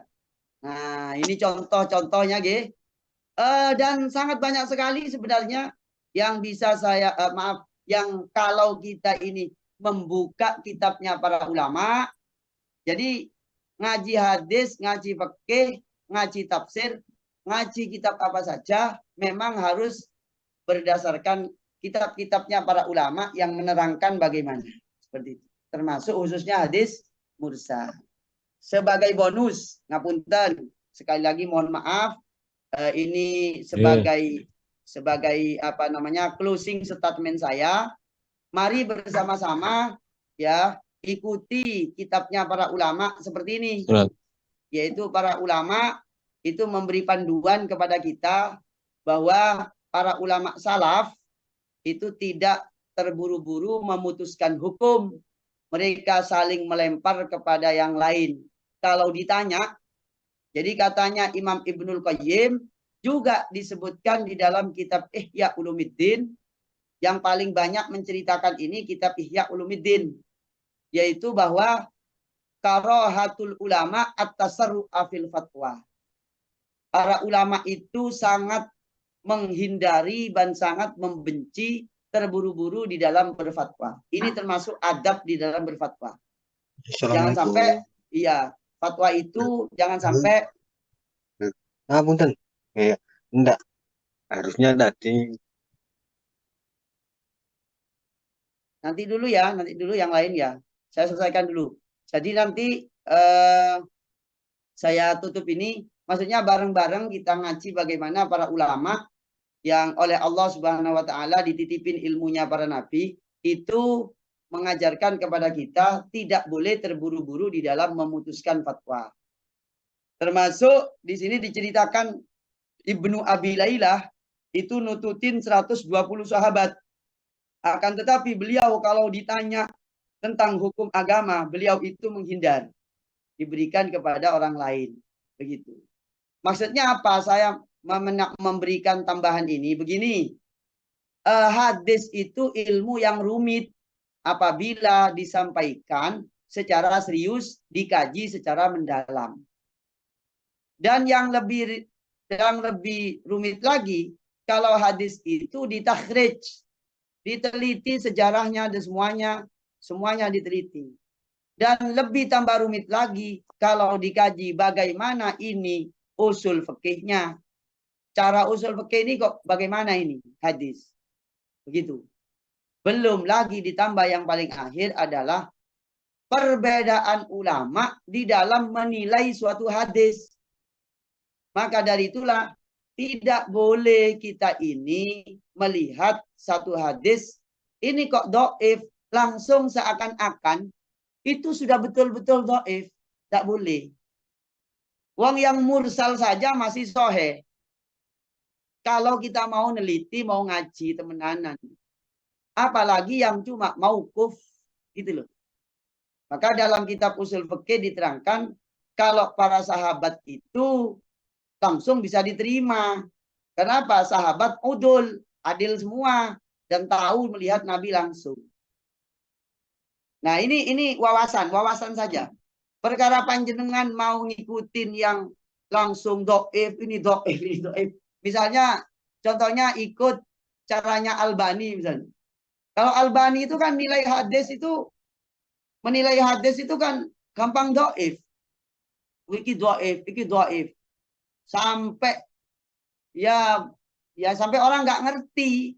Nah, ini contoh-contohnya, G. Dan sangat banyak sekali sebenarnya yang bisa saya yang kalau kita ini membuka kitabnya para ulama, jadi ngaji hadis, ngaji fikih, ngaji tafsir, ngaji kitab apa saja memang harus berdasarkan kitab-kitabnya para ulama yang menerangkan bagaimana. Seperti itu. Termasuk khususnya hadis mursal. Sebagai bonus, ngapunten, sekali lagi mohon maaf, ini sebagai apa namanya closing statement saya. Mari bersama-sama ya ikuti kitabnya para ulama seperti ini. Yaitu para ulama itu memberi panduan kepada kita bahwa para ulama salaf itu tidak terburu-buru memutuskan hukum. Mereka saling melempar kepada yang lain. Kalau ditanya, jadi katanya Imam Ibnul Qayyim juga disebutkan di dalam kitab Ihya Ulumuddin, yang paling banyak menceritakan ini kitab Ihya Ulumuddin, yaitu bahwa karahatul ulama at-tasarru'a fil fatwa. Para ulama itu sangat menghindari dan sangat membenci terburu-buru di dalam berfatwa. Ini termasuk adab di dalam berfatwa. Jangan sampai, iya, fatwa itu jangan sampai. Punten. Ya, enggak. Harusnya tadi. Nanti dulu yang lain ya. Saya selesaikan dulu. Jadi nanti saya tutup ini. Maksudnya bareng-bareng kita ngaji bagaimana para ulama yang oleh Allah Subhanahu wa taala dititipin ilmunya para nabi itu mengajarkan kepada kita tidak boleh terburu-buru di dalam memutuskan fatwa. Termasuk di sini diceritakan Ibnu Abi Lailah itu nututin 120 sahabat. Akan tetapi beliau kalau ditanya tentang hukum agama, beliau itu menghindar. Diberikan kepada orang lain. Begitu. Maksudnya apa? Saya memberikan tambahan ini begini. Hadis itu ilmu yang rumit. Apabila disampaikan secara serius, dikaji secara mendalam. Dan yang lebih rumit lagi, kalau hadis itu ditakhrij, diteliti sejarahnya dan semuanya diteliti. Dan lebih tambah rumit lagi, kalau dikaji bagaimana ini usul fikihnya. Cara usul fikih ini kok bagaimana ini hadis. Begitu. Belum lagi ditambah yang paling akhir adalah perbedaan ulama di dalam menilai suatu hadis. Maka dari itulah tidak boleh kita ini melihat satu hadis ini kok dhaif, langsung seakan-akan itu sudah betul-betul dhaif. Tidak boleh. Wong yang mursal saja masih sahih. Kalau kita mau neliti, mau ngaji temenanan. Apalagi yang cuma mauquf gitu loh. Maka dalam kitab usul fikih diterangkan kalau para sahabat itu langsung bisa diterima. Kenapa? Sahabat udul, adil semua dan tahu melihat Nabi langsung. Nah, ini wawasan saja. Perkara panjenengan mau ngikutin yang langsung dhaif, ini dhaif, ini dhaif. Misalnya contohnya ikut caranya Albani misalnya. Kalau Albani itu kan menilai hadis itu kan gampang dhaif. Iki dhaif. Sampai ya sampai orang nggak ngerti.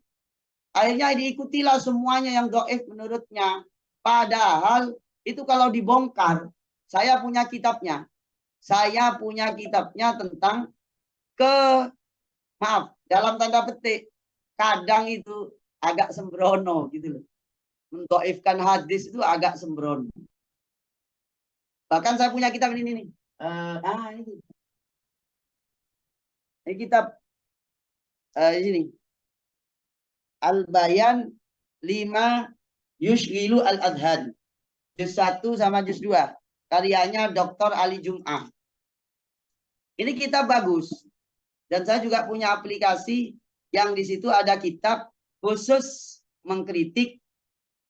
Akhirnya diikutilah semuanya yang dhaif menurutnya. Padahal itu kalau dibongkar, saya punya kitabnya. Saya punya kitabnya tentang maaf, dalam tanda petik, kadang itu agak sembrono gitu loh. Mendhaifkan hadis itu agak sembrono. Bahkan saya punya kitab ini nih. Ini kitab ini. Al-Bayan 5 Yushghilu Al-Adhan. Juz 1 sama juz 2. Karyanya Dr. Ali Jum'ah. Ini kitab bagus. Dan saya juga punya aplikasi yang di situ ada kitab khusus mengkritik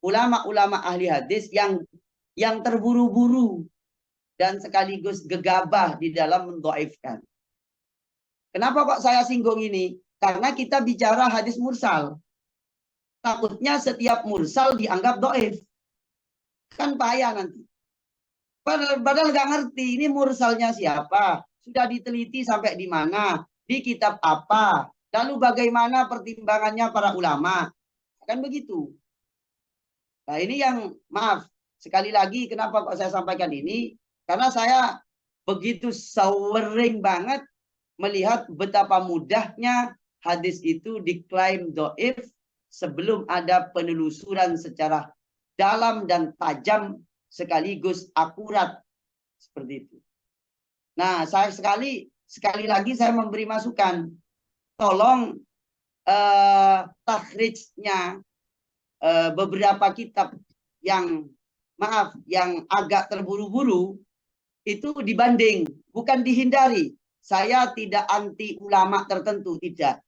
ulama-ulama ahli hadis yang terburu-buru dan sekaligus gegabah di dalam mendhaifkan. Kenapa kok saya singgung ini? Karena kita bicara hadis mursal. Takutnya setiap mursal dianggap dhaif. Kan bahaya nanti. Padahal nggak ngerti ini mursalnya siapa. Sudah diteliti sampai di mana. Di kitab apa. Lalu bagaimana pertimbangannya para ulama. Kan begitu. Nah ini yang maaf. Sekali lagi kenapa kok saya sampaikan ini. Karena saya begitu sawering banget melihat betapa mudahnya hadis itu diklaim dhaif sebelum ada penelusuran secara dalam dan tajam sekaligus akurat seperti itu. Nah, saya sekali lagi saya memberi masukan, tolong takhrijnya beberapa kitab yang agak terburu-buru itu dibanding, bukan dihindari. Saya tidak anti ulama tertentu, tidak.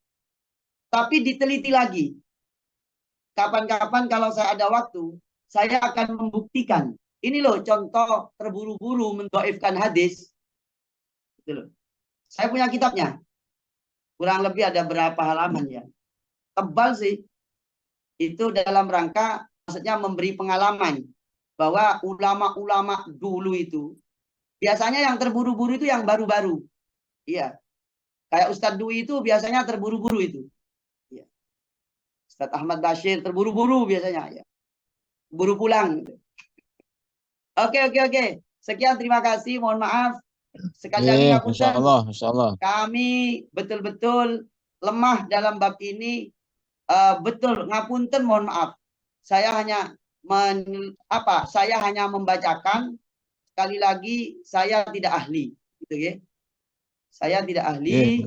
Tapi diteliti lagi. Kapan-kapan kalau saya ada waktu, saya akan membuktikan. Ini loh contoh terburu-buru mendhaifkan hadis. Gitu loh. Saya punya kitabnya. Kurang lebih ada berapa halaman ya. Tebal sih. Itu dalam rangka maksudnya memberi pengalaman bahwa ulama-ulama dulu itu biasanya yang terburu-buru itu yang baru-baru. Iya. Kayak Ustadz Dwi itu biasanya terburu-buru itu. Iya. Ustadz Ahmad Bashir terburu-buru biasanya ya. Buru pulang. Oke. Sekian, terima kasih. Mohon maaf. Sekali lagi Insya Allah. Kami betul-betul lemah dalam bab ini. Betul, ngapunten, mohon maaf. Saya hanya membacakan. Sekali lagi, saya tidak ahli. Gitu ya. Saya tidak ahli.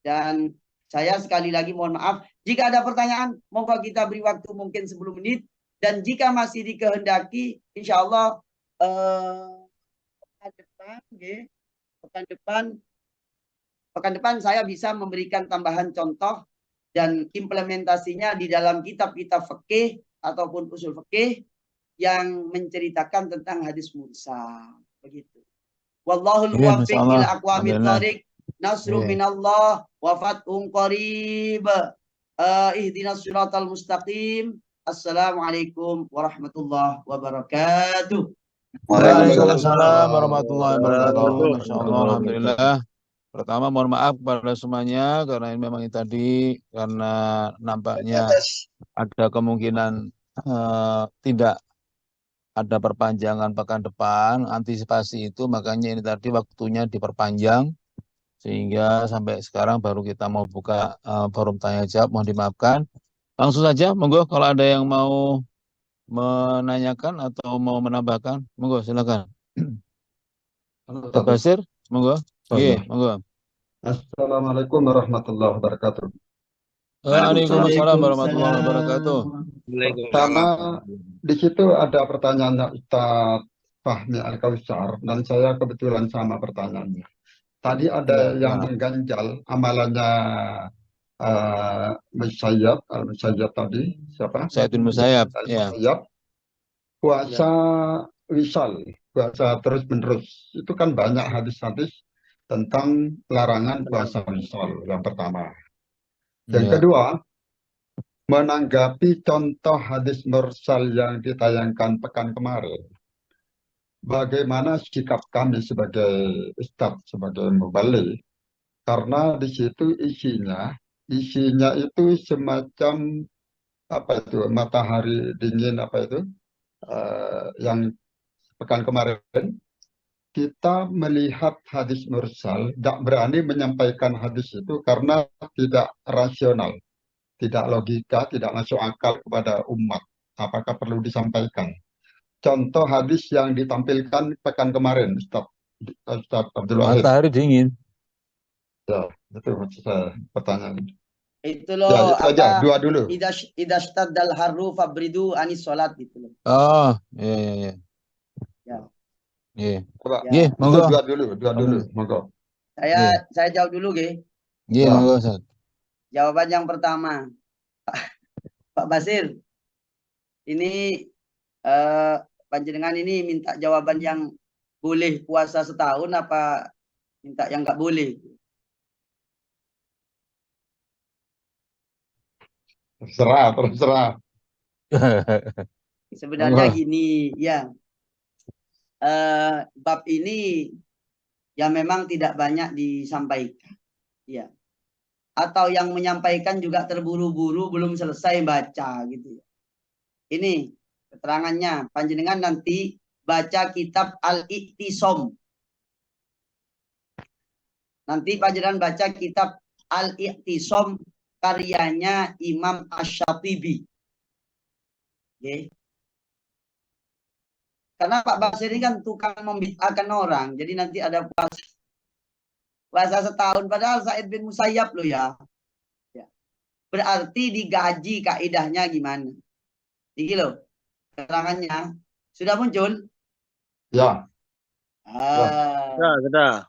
Dan saya sekali lagi mohon maaf. Jika ada pertanyaan, monggo kita beri waktu mungkin 10 menit. Dan jika masih dikehendaki, insya Allah pekan depan saya bisa memberikan tambahan contoh dan implementasinya di dalam kitab-kitab fikih ataupun usul fikih yang menceritakan tentang hadis mursal. Begitu. Wallahul muwaffiq ila aqwamit thoriq. Nasru minallah wa fathun qarib. Ihdinas siratal mustaqim. Assalamualaikum warahmatullahi wabarakatuh. Waalaikumsalam warahmatullahi wabarakatuh. Masya Allah, alhamdulillah. Pertama mohon maaf kepada semuanya karena ini memang tadi karena nampaknya ada kemungkinan tidak ada perpanjangan pekan depan, antisipasi itu makanya ini tadi waktunya diperpanjang sehingga sampai sekarang baru kita mau buka forum tanya jawab, mohon dimaafkan. Langsung saja, monggo kalau ada yang mau menanyakan atau mau menambahkan? Monggo silakan. Halo, Ustaz Basir, monggo. Iya. Monggo. Assalamualaikum warahmatullahi wabarakatuh. Waalaikumsalam warahmatullahi wabarakatuh. Pertama, di situ ada pertanyaannya Ustaz Fahmi Al-Kausar, dan saya kebetulan sama pertanyaannya. Tadi ada yang mengganjal amalannya Musayyab, Al-Musayyab tadi, siapa? Said bin Musayyab, ya. Al-Musayyab, puasa wisal, puasa terus-menerus. Itu kan banyak hadis-hadis tentang larangan puasa wisal, yang pertama. Yang Ya. kedua, menanggapi contoh hadis mursal yang ditayangkan pekan kemarin, bagaimana sikap kami sebagai ustadz, sebagai mubalik? Karena di situ isinya itu semacam apa itu, matahari dingin apa itu, yang pekan kemarin kita melihat hadis mursal, tidak berani menyampaikan hadis itu karena tidak rasional, tidak logika, tidak masuk akal kepada umat. Apakah perlu disampaikan? Contoh hadis yang ditampilkan pekan kemarin, Ustaz Abdul Wahid. Matahari dingin. Ya, itu maksud saya pertanyaan. Itu loh, Ya, itu aja, dua dulu. Idashtadal harru fabridu anis sholat gitu loh. Oh, iya. Ya. Iya. Coba, Ya. itu Monggo. dua dulu, monggo. Saya jawab dulu, Ge. Iya, monggo, Ustaz. Jawaban yang pertama, Pak Basir, ini panjenengan ini minta jawaban yang boleh puasa setahun apa minta yang nggak boleh? Terserah. Sebenarnya gini, ya, bab ini ya memang tidak banyak disampaikan, ya. Atau yang menyampaikan juga terburu-buru, belum selesai baca gitu. Ini keterangannya, panjenengan nanti baca kitab Al-Iqtisom. Nanti panjenengan baca kitab Al-Iqtisom karyanya Imam Asy-Syatibi. Okay. Karena Pak Basir ini kan tukang membid'ahkan orang, jadi nanti ada puasa setahun, padahal Said bin Musayyab loh ya. Berarti digaji kaidahnya gimana? Jadi loh, keterangannya sudah muncul? Ya. Sudah.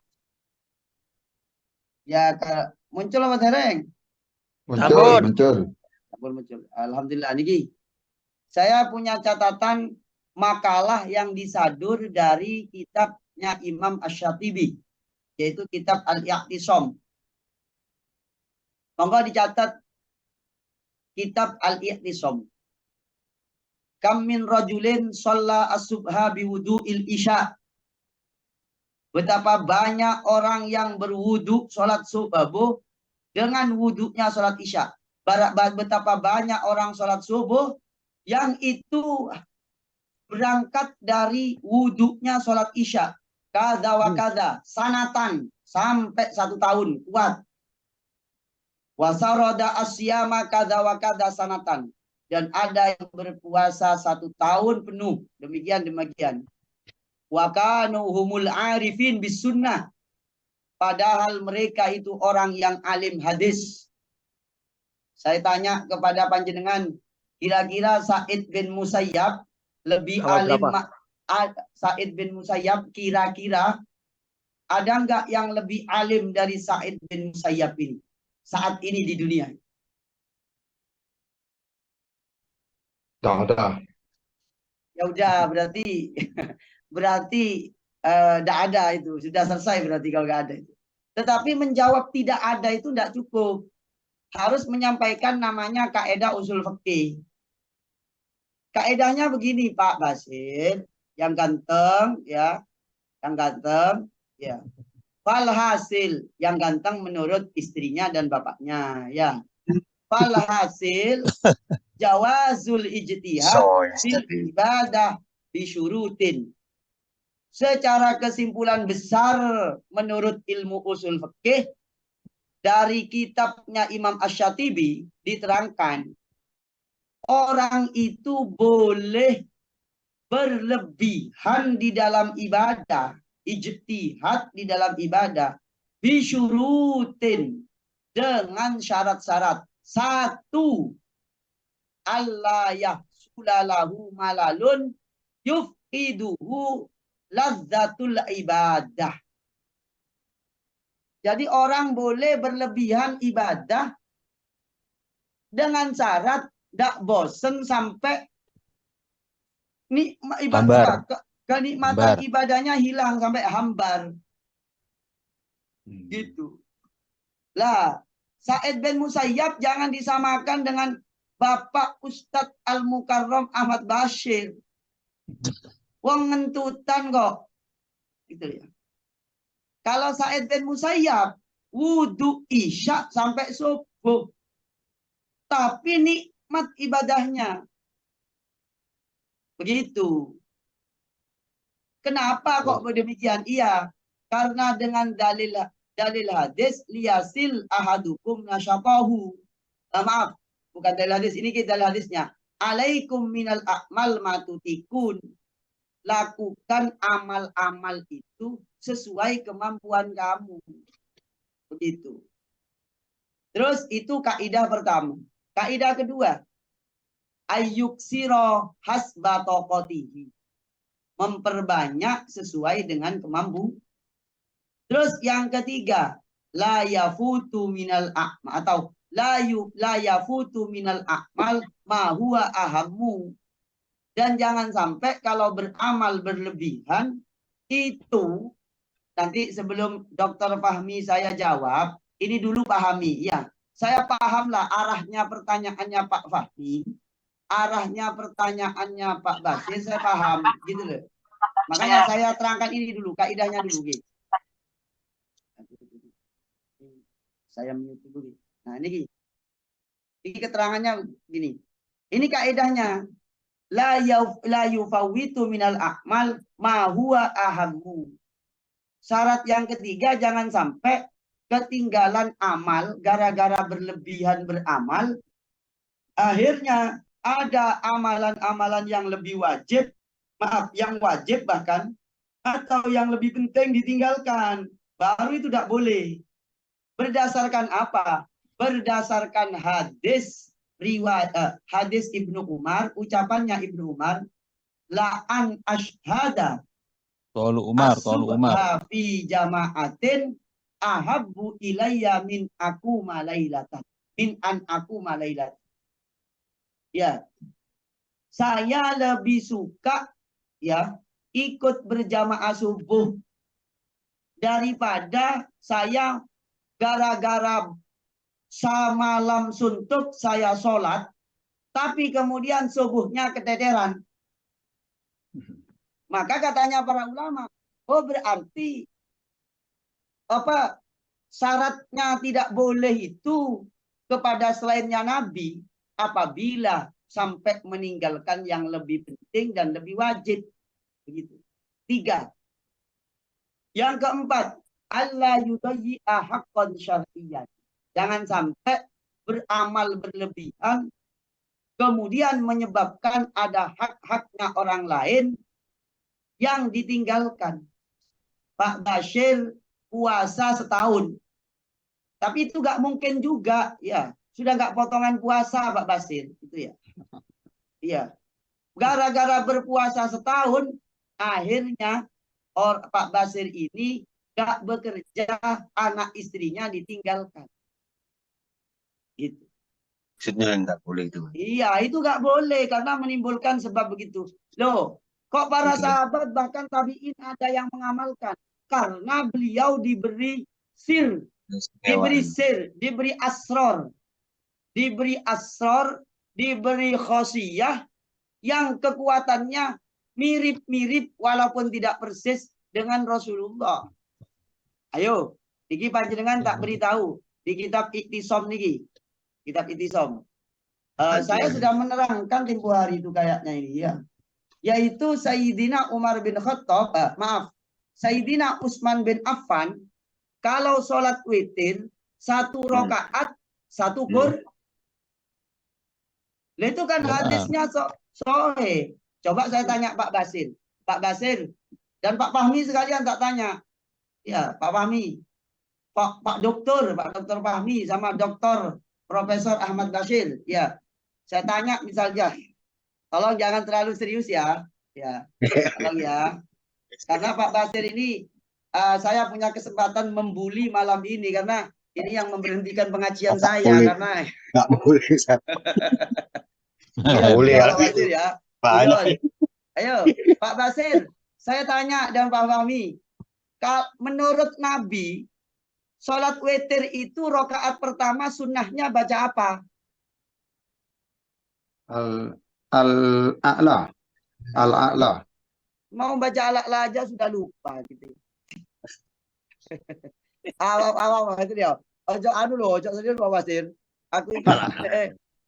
Ya, muncul apa Tereng? Muncul. Alhamdulillah. Niki, saya punya catatan makalah yang disadur dari kitabnya Imam Asy-Syatibi, yaitu kitab Al-Iqtisom. Monggo dicatat kitab Al-Iqtisom. Kam min rajulin shalla as-subha biwudu'il isya. Betapa banyak orang yang berwudu sholat subuh dengan wudunya sholat isya. Betapa banyak orang sholat subuh yang itu berangkat dari wudunya sholat isya. Kada wa kada, sanatan, sampai 1 tahun, kuat. Wasaroda asyama kada wa kada sanatan. Dan ada yang berpuasa 1 tahun penuh. Demikian. Wa kanu humul arifin bis sunnah. Padahal mereka itu orang yang alim hadis. Saya tanya kepada panjenengan, kira-kira Said bin Musayyab lebih alim, Said bin Musayyab kira-kira ada nggak yang lebih alim dari Said bin Musayyab ini saat ini di dunia? Tidak ada. Ya udah, berarti tidak ada itu, sudah selesai berarti kalau nggak ada itu. Tetapi menjawab tidak ada itu tidak cukup, harus menyampaikan namanya kaidah usul fikih. Kaedahnya begini Pak Basir, yang ganteng ya, Falhasil, yang ganteng menurut istrinya dan bapaknya ya. Falhasil jawazul ijtihad fil ibadah bisyurutin. Secara kesimpulan besar menurut ilmu usul fikih dari kitabnya Imam Asy-Syatibi diterangkan orang itu boleh berlebihan di dalam ibadah, ijtihad di dalam ibadah, bisyurutin, dengan syarat-syarat. Satu, Allah yahsulalahu malalun yufqiduhu lazzatul ibadah. Jadi orang boleh berlebihan ibadah dengan syarat tidak bosen sampai Hambar. kenikmatan Hambar. ibadahnya hilang sampai hambar. Gitu. Lah, Sa'id bin Musayyab jangan disamakan dengan Bapak Ustadz Al-Mukarram Ahmad Bashir. Wong ngentutan kok. Gitu ya. Kalau Sa'id bin Musayyab wudu isya sampai subuh. Tapi nikmat ibadahnya. Begitu. Kenapa kok demikian? Iya, karena dengan dalil hadis liyasil ahadukum nasyaqahu. Maaf, bukan dalil hadis, ini kita dalil hadisnya. Alaikum minal a'mal matutikun. Lakukan amal-amal itu sesuai kemampuan kamu. Begitu. Terus itu kaidah pertama. Kaidah kedua, ayyuksiro hasba toqotihi. Memperbanyak sesuai dengan kemampuan. Terus yang ketiga, la yafutu minal a'mal atau la yafutu minal a'mal ma huwa ahammu. Dan jangan sampai kalau beramal berlebihan itu, nanti sebelum Dr. Fahmi saya jawab, ini dulu pahami ya. Saya pahamlah arahnya pertanyaannya Pak Fahmi, arahnya pertanyaannya Pak Basir, saya paham gitu loh. Makanya saya terangkan ini dulu, kaidahnya dulu gitu. Saya mute dulu. Nah, ini keterangannya gini. Ini kaidahnya. La yufawitu minal a'mal ma huwa ahammu. Syarat yang ketiga, jangan sampai ketinggalan amal gara-gara berlebihan beramal. Akhirnya ada amalan-amalan yang lebih wajib, maaf, yang wajib bahkan, atau yang lebih penting ditinggalkan. Baru itu tidak boleh. Berdasarkan apa? Berdasarkan hadis riwayat hadis Ibnu Umar, ucapannya Ibnu Umar, la an ashhada Qaulu Umar. fi jama'atin ahabbu ilayya min aku malailatan. Min an aku malailatan. Ya. Saya lebih suka ya ikut berjamaah subuh daripada saya gara-gara malam suntuk saya sholat, tapi kemudian subuhnya keteteran. Maka katanya para ulama, oh berarti apa syaratnya tidak boleh itu kepada selainnya Nabi apabila sampai meninggalkan yang lebih penting dan lebih wajib. Begitu. 3. Yang keempat, Allah yudayyi'a haqqan syar'iyyan. Jangan sampai beramal berlebihan kemudian menyebabkan ada hak-haknya orang lain yang ditinggalkan. Pak Bashir puasa setahun. Tapi itu nggak mungkin juga, ya. Sudah nggak potongan puasa Pak Bashir, itu ya. Iya. Gara-gara berpuasa setahun, akhirnya Pak Bashir ini nggak bekerja, anak istrinya ditinggalkan. Gitu. Maksudnya nggak boleh itu. Iya, itu nggak boleh karena menimbulkan sebab begitu. Loh, kok para sahabat bahkan tabi'in ada yang mengamalkan karena beliau diberi sir, diberi asror, diberi khosiyah yang kekuatannya mirip-mirip walaupun tidak persis dengan Rasulullah. Ayo, niki panjenengan tak beritahu di kitab Iktisom niki. Kitab Iktisom. Saya sudah menerangkan tempo hari itu kayaknya ini ya. Yaitu Sayyidina Umar bin Khattab, Sayyidina Utsman bin Affan kalau sholat witir 1 rakaat 1 Qur'an. Lah itu kan Ya. hadisnya sahih. Coba saya tanya Pak Basir. Pak Basir dan Pak Fahmi sekalian tak tanya. Ya, Pak Fahmi. Pak Dokter Fahmi sama Dokter Profesor Ahmad Basir. Ya. Saya tanya misalnya, tolong jangan terlalu serius ya. Ya. Tolong ya. Karena Pak Basir ini saya punya kesempatan membuli malam ini karena ini yang memberhentikan pengajian Tak saya boleh. karena Nggak boleh. iya, boleh betul, ya. Pak Basir ya. Banyak. Betul. Ayo, Pak Basir, saya tanya dan Pak Fahmi, menurut Nabi, sholat witir itu rakaat pertama sunnahnya baca apa? Al-A'la. Al-A'la. Mau baca al-A'la aja sudah lupa gitu. Awal itu dia. Ojo anu loh, ojo serius Pak Basir. Aku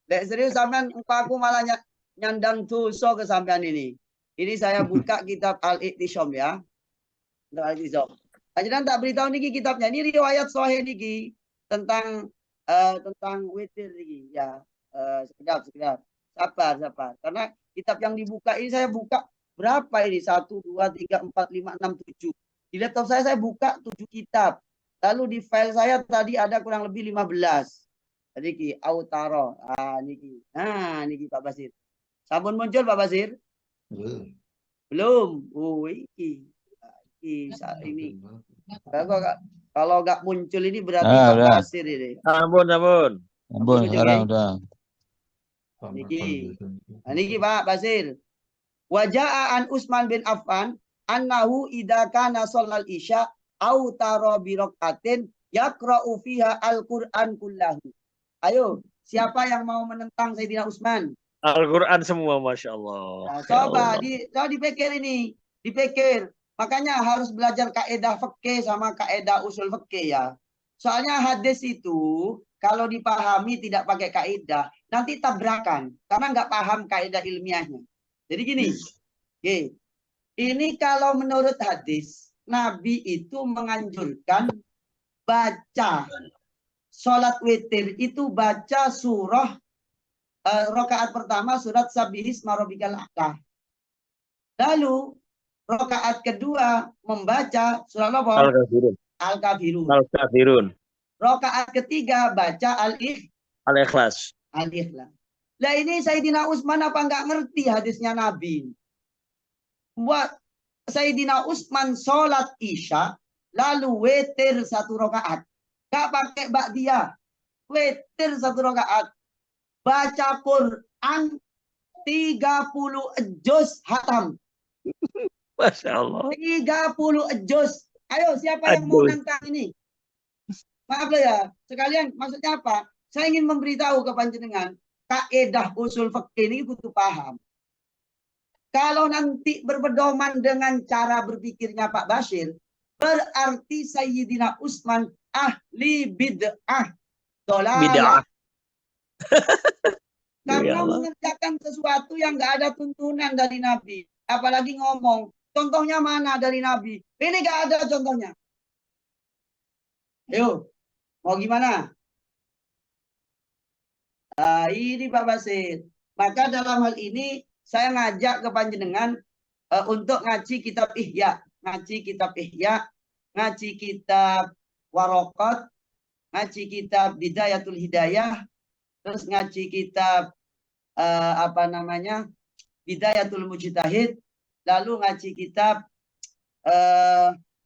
lek serius sampean aku malah nyandang dosa ke sampean ini. Ini saya buka kitab Al-Iqtisam ya. Al-Iqtisam. Ajaran tak beritahu niki kitabnya. Ini riwayat sahih niki tentang witir niki ya. Sekedap. Sabar. Karena kitab yang dibuka ini saya buka berapa ini? 1 2 3 4 5 6 7. Di laptop saya buka 7 kitab. Lalu di file saya tadi ada kurang lebih 15. Niki Autaro. Niki. Nah, niki Pak Basir. Sampun muncul Pak Basir? Belum. Oh, ini. Kalau nggak muncul ini berarti Pak udah. Basir ini. Ampun. Ampun, sekarang udah. Niki. Nah, niki Pak Basir. Waja'an Utsman bin Affan annahu idza kana sholal isya au tara bi rakaatin yaqra'u fiha al-Qur'an kullahu. Ayo, siapa yang mau menentang Sayyidina Utsman? Al-Quran semua, Masya Allah. Nah, coba dipikir ini, dipikir. Makanya harus belajar kaidah fikih sama kaidah usul fikih ya. Soalnya hadis itu kalau dipahami tidak pakai kaidah, nanti tabrakan karena nggak paham kaidah ilmiahnya. Jadi gini, ini kalau menurut hadis, Nabi itu menganjurkan baca sholat witir itu baca surah rakaat pertama surat Sabbihisma rabbikal a'la. Lalu rakaat kedua membaca surah apa? Al-Kafirun. Al-Kafirun. Rakaat ketiga baca Al-Ikhlas. Al-Ikhlas. Lah ini Sayyidina Utsman apa nggak ngerti hadisnya Nabi? Buat Sayyidina Utsman sholat isya lalu witir 1 rakaat. Gak pakai ba'diyah. Witir 1 rakaat. Baca Quran 30 juz hatam. Masya Allah. 30 juz. Ayo siapa yang mau nantang ini? Maaf lah ya. Sekalian maksudnya apa? Saya ingin memberitahu ke panjenengan. Kaidah usul fikih ini butuh paham. Kalau nanti berpedoman dengan cara berpikirnya Pak Basir, berarti Sayyidina Utsman ahli bid'ah. Dolalah. Karena mengerjakan sesuatu yang nggak ada tuntunan dari Nabi. Apalagi ngomong. Contohnya mana dari Nabi? Ini nggak ada contohnya. Ayo. Mau gimana? Ini Pak Basir. Maka dalam hal ini saya ngajak ke panjenengan untuk ngaji kitab Ihya. Ngaji kitab Ihya. Ngaji kitab Waraqat. Ngaji kitab Bidayatul Hidayah. Terus ngaji kitab Bidayatul Mujtahid, lalu ngaji kitab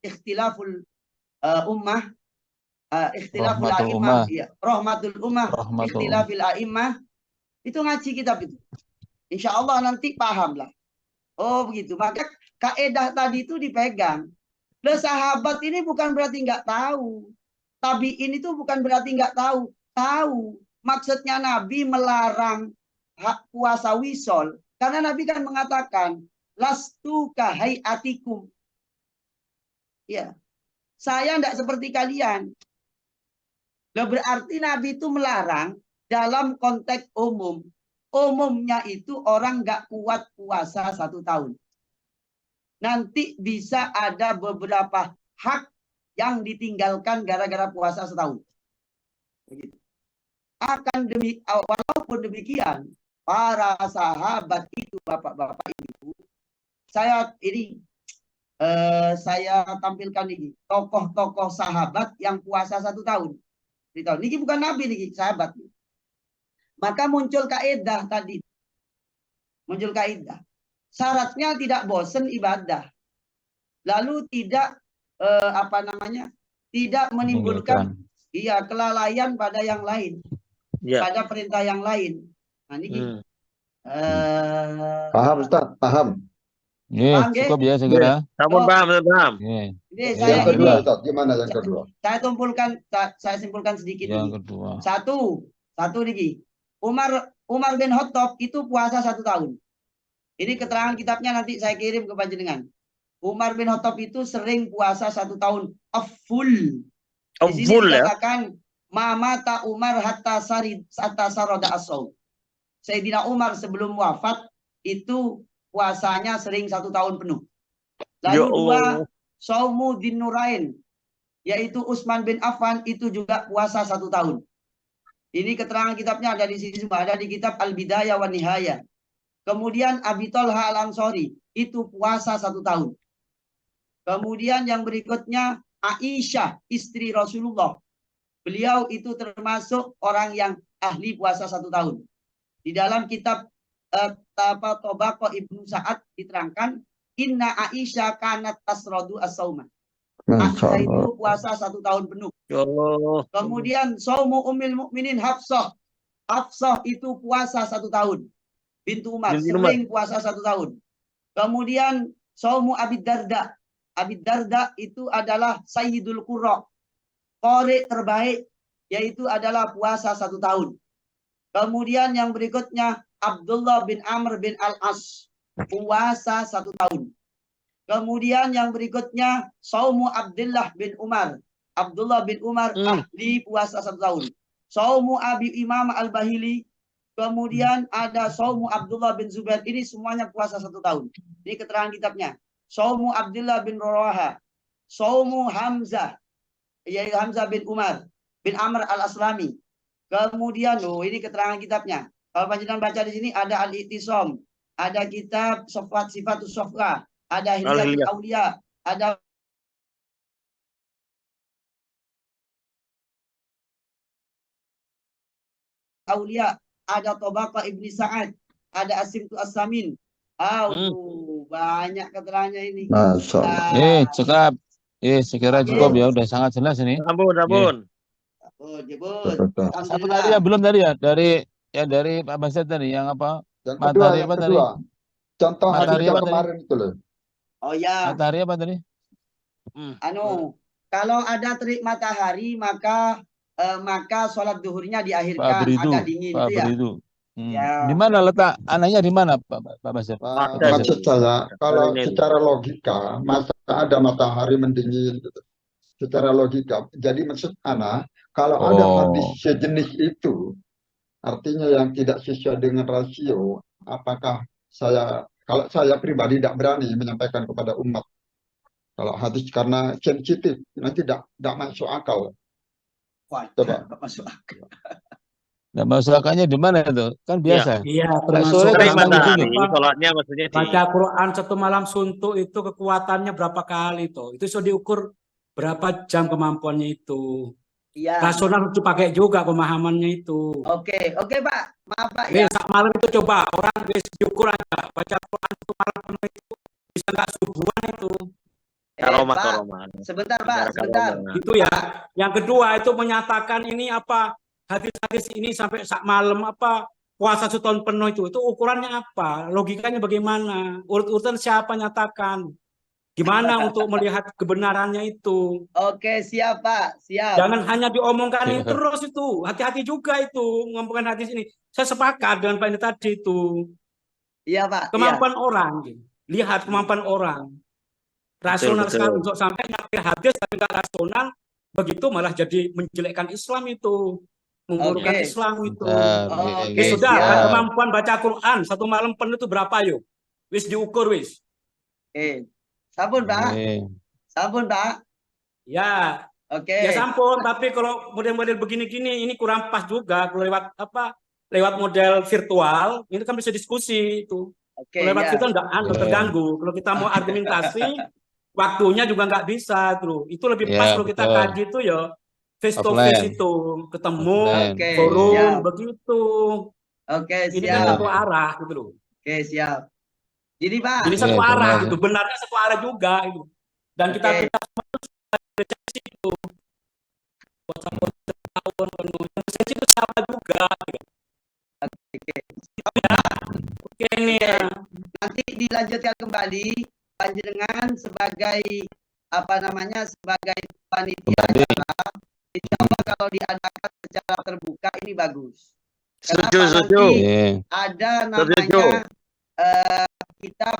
Ikhtilaful Ummah, Ikhtilaful A'immah, ya, Rahmatul Ummah, Ikhtilafil A'immah. Itu ngaji kitab itu. Insya Allah nanti paham lah. Oh begitu. Maka kaidah tadi itu dipegang. Loh, sahabat ini bukan berarti nggak tahu. Tabi'in itu bukan berarti nggak tahu. Tahu. Maksudnya Nabi melarang hak puasa wisol. Karena Nabi kan mengatakan, lastu kahayatikum. Ya, saya tidak seperti kalian. Loh, berarti Nabi itu melarang dalam konteks umum. Umumnya itu orang nggak kuat puasa 1 tahun. Nanti bisa ada beberapa hak yang ditinggalkan gara-gara puasa 1 tahun. Begitu. Walaupun demikian, para sahabat itu, bapak-bapak ibu, saya tampilkan ini tokoh-tokoh sahabat yang puasa 1 tahun. Ini bukan nabi nih, sahabat. Maka muncul kaidah tadi. Muncul kaidah. Syaratnya tidak bosan ibadah. Lalu tidak tidak menimbulkan kelalaian pada yang lain. Pada perintah yang lain. Nah, ini Paham Ustaz, paham. Cukup ya segera. Paham. Ini saya Yang kedua Ustaz, gimana yang kedua? Saya simpulkan sedikit Yang ini. kedua. Satu Niki. Umar bin Khattab itu puasa 1 tahun. Ini keterangan kitabnya nanti saya kirim ke panjenengan. Umar bin Khattab itu sering puasa 1 tahun. Full. Di sini dikatakan mamata Umar hatta sarada as-saum. Sayyidina Umar sebelum wafat itu puasanya sering 1 tahun penuh. Lalu dua, Saumu bin Nurain, yaitu Utsman bin Affan itu juga puasa 1 tahun. Ini keterangan kitabnya ada di sini semua, ada di kitab Al-Bidayah wa Nihayah. Kemudian Abi Thalha Al-Ansari itu puasa 1 tahun. Kemudian yang berikutnya Aisyah, istri Rasulullah. Beliau itu termasuk orang yang ahli puasa 1 tahun. Di dalam kitab Tobaqo Ibnu Sa'ad diterangkan, Inna Aisyah kanat tasradu as-sauma. Aisyah itu puasa 1 tahun penuh. Kemudian Saumu Ummil Mukminin Hafsah. Hafsah itu puasa 1 tahun. Bintu Umar sering puasa 1 tahun. Kemudian Saumu Abi Darda. Abi Darda itu adalah Sayyidul Qurra. Qari terbaik, yaitu adalah puasa 1 tahun. Kemudian yang berikutnya Abdullah bin Amr bin Al-As, puasa 1 tahun. Kemudian yang berikutnya Saumu Abdullah bin Umar. Abdullah bin Umar ahli puasa 1 tahun. Saumu Abi Imam Al-Bahili. Kemudian ada Saumu Abdullah bin Zubair. Ini semuanya puasa 1 tahun. Ini keterangan kitabnya. Saumu Abdullah bin Rawaha. Saumu Hamzah, yaitu Hamzah bin Umar bin Amr Al-Aslami. Kemudian ini keterangan kitabnya. Kalau panjenengan baca di sini ada Al-I'tisam, ada kitab Sifatus Sofra, ada Hilyatul Auliya, ada Auliya, ada Tobaqah Ibni Sa'ad, ada As-Simtu As-Samin. Banyak keterangannya ini. Cukup. Segera cukup ya, udah sangat jelas ini. Ampun. Satu tadi ya, belum tadi ya, dari Pak Basyad tadi yang apa? Yang kedua, Tadi? Contoh Matahari hadis yang apa tadi? kemarin itu loh. Oh ya. Matahari apa tadi? Kalau ada terik matahari maka sholat duhurnya diakhirkan, agak dingin itu ya. Ya. Di mana letak anaknya, di mana Pak Basyad? Maksud saya, kalau secara logika masa ada matahari mendingin gitu. Secara logika, jadi maksud anak, kalau ada hadis sejenis itu, artinya yang tidak sesuai dengan rasio, apakah kalau saya pribadi tidak berani menyampaikan kepada umat. Kalau hadis karena sensitif, nanti tidak masuk akal. Coba. Masuk akal. Nah, masuk akalnya di mana itu? Kan biasa. Iya, Sore sholatnya maksudnya baca Quran 1 malam suntuk itu kekuatannya berapa kali tuh? Itu sudah diukur berapa jam kemampuannya itu. Iya. Rasional harus dipakai juga pemahamannya itu. Oke Pak, maaf Pak ya. Besok malam itu coba orang diukur aja baca Quran 1 malam itu bisa nggak subuhan itu. Sebentar Pak, sebentar. Itu ya. Yang kedua itu menyatakan ini apa? Hadis-hadis ini sampai sak malam apa puasa 1 tahun penuh itu ukurannya apa, logikanya bagaimana, urut-urutan siapa nyatakan, gimana untuk melihat kebenarannya itu. Oke, siap Pak, siap. Jangan hanya diomongkan terus itu, hati-hati juga itu ngomongkan hadis ini. Saya sepakat dengan Pak ini tadi itu. Iya Pak. Kemampuan orang, lihat kemampuan orang. Rasional sekali untuk sampai nyampe hadis tapi nggak rasional, begitu malah jadi menjelekkan Islam itu. Mengurungkan Islam itu. Sudah, kemampuan baca Quran 1 malam penuh itu berapa yuk? Wis diukur wis. Sampun Pak. Sampun Pak. Ya. Ya sampun, tapi kalau model-model begini-gini ini kurang pas juga kalau lewat apa lewat model virtual, ini kan bisa diskusi itu. Oke, Lewat ya. virtual nggak terganggu. Kalau kita mau argumentasi, waktunya juga nggak bisa tuh. Itu lebih Ya, pas kalau kita betul. kaji itu ya face to Offline. face itu, ketemu, Offline. Oke, forum siap. begitu. Oke, Ini kan siap. satu arah gitu loh. Oke, siap. Jadi, Pak. Ini satu Iya, arah benar. gitu, benarnya satu arah juga itu. Dan kita Oke. itu tahun penuh itu sama juga. Gitu. Oke nih ya. Nanti dilanjutkan kembali panjenengan sebagai sebagai panitia acara. Insya Allah kalau diadakan secara terbuka ini bagus. Setuju, Kenapa setuju. nanti Oke. ada Setuju. namanya kita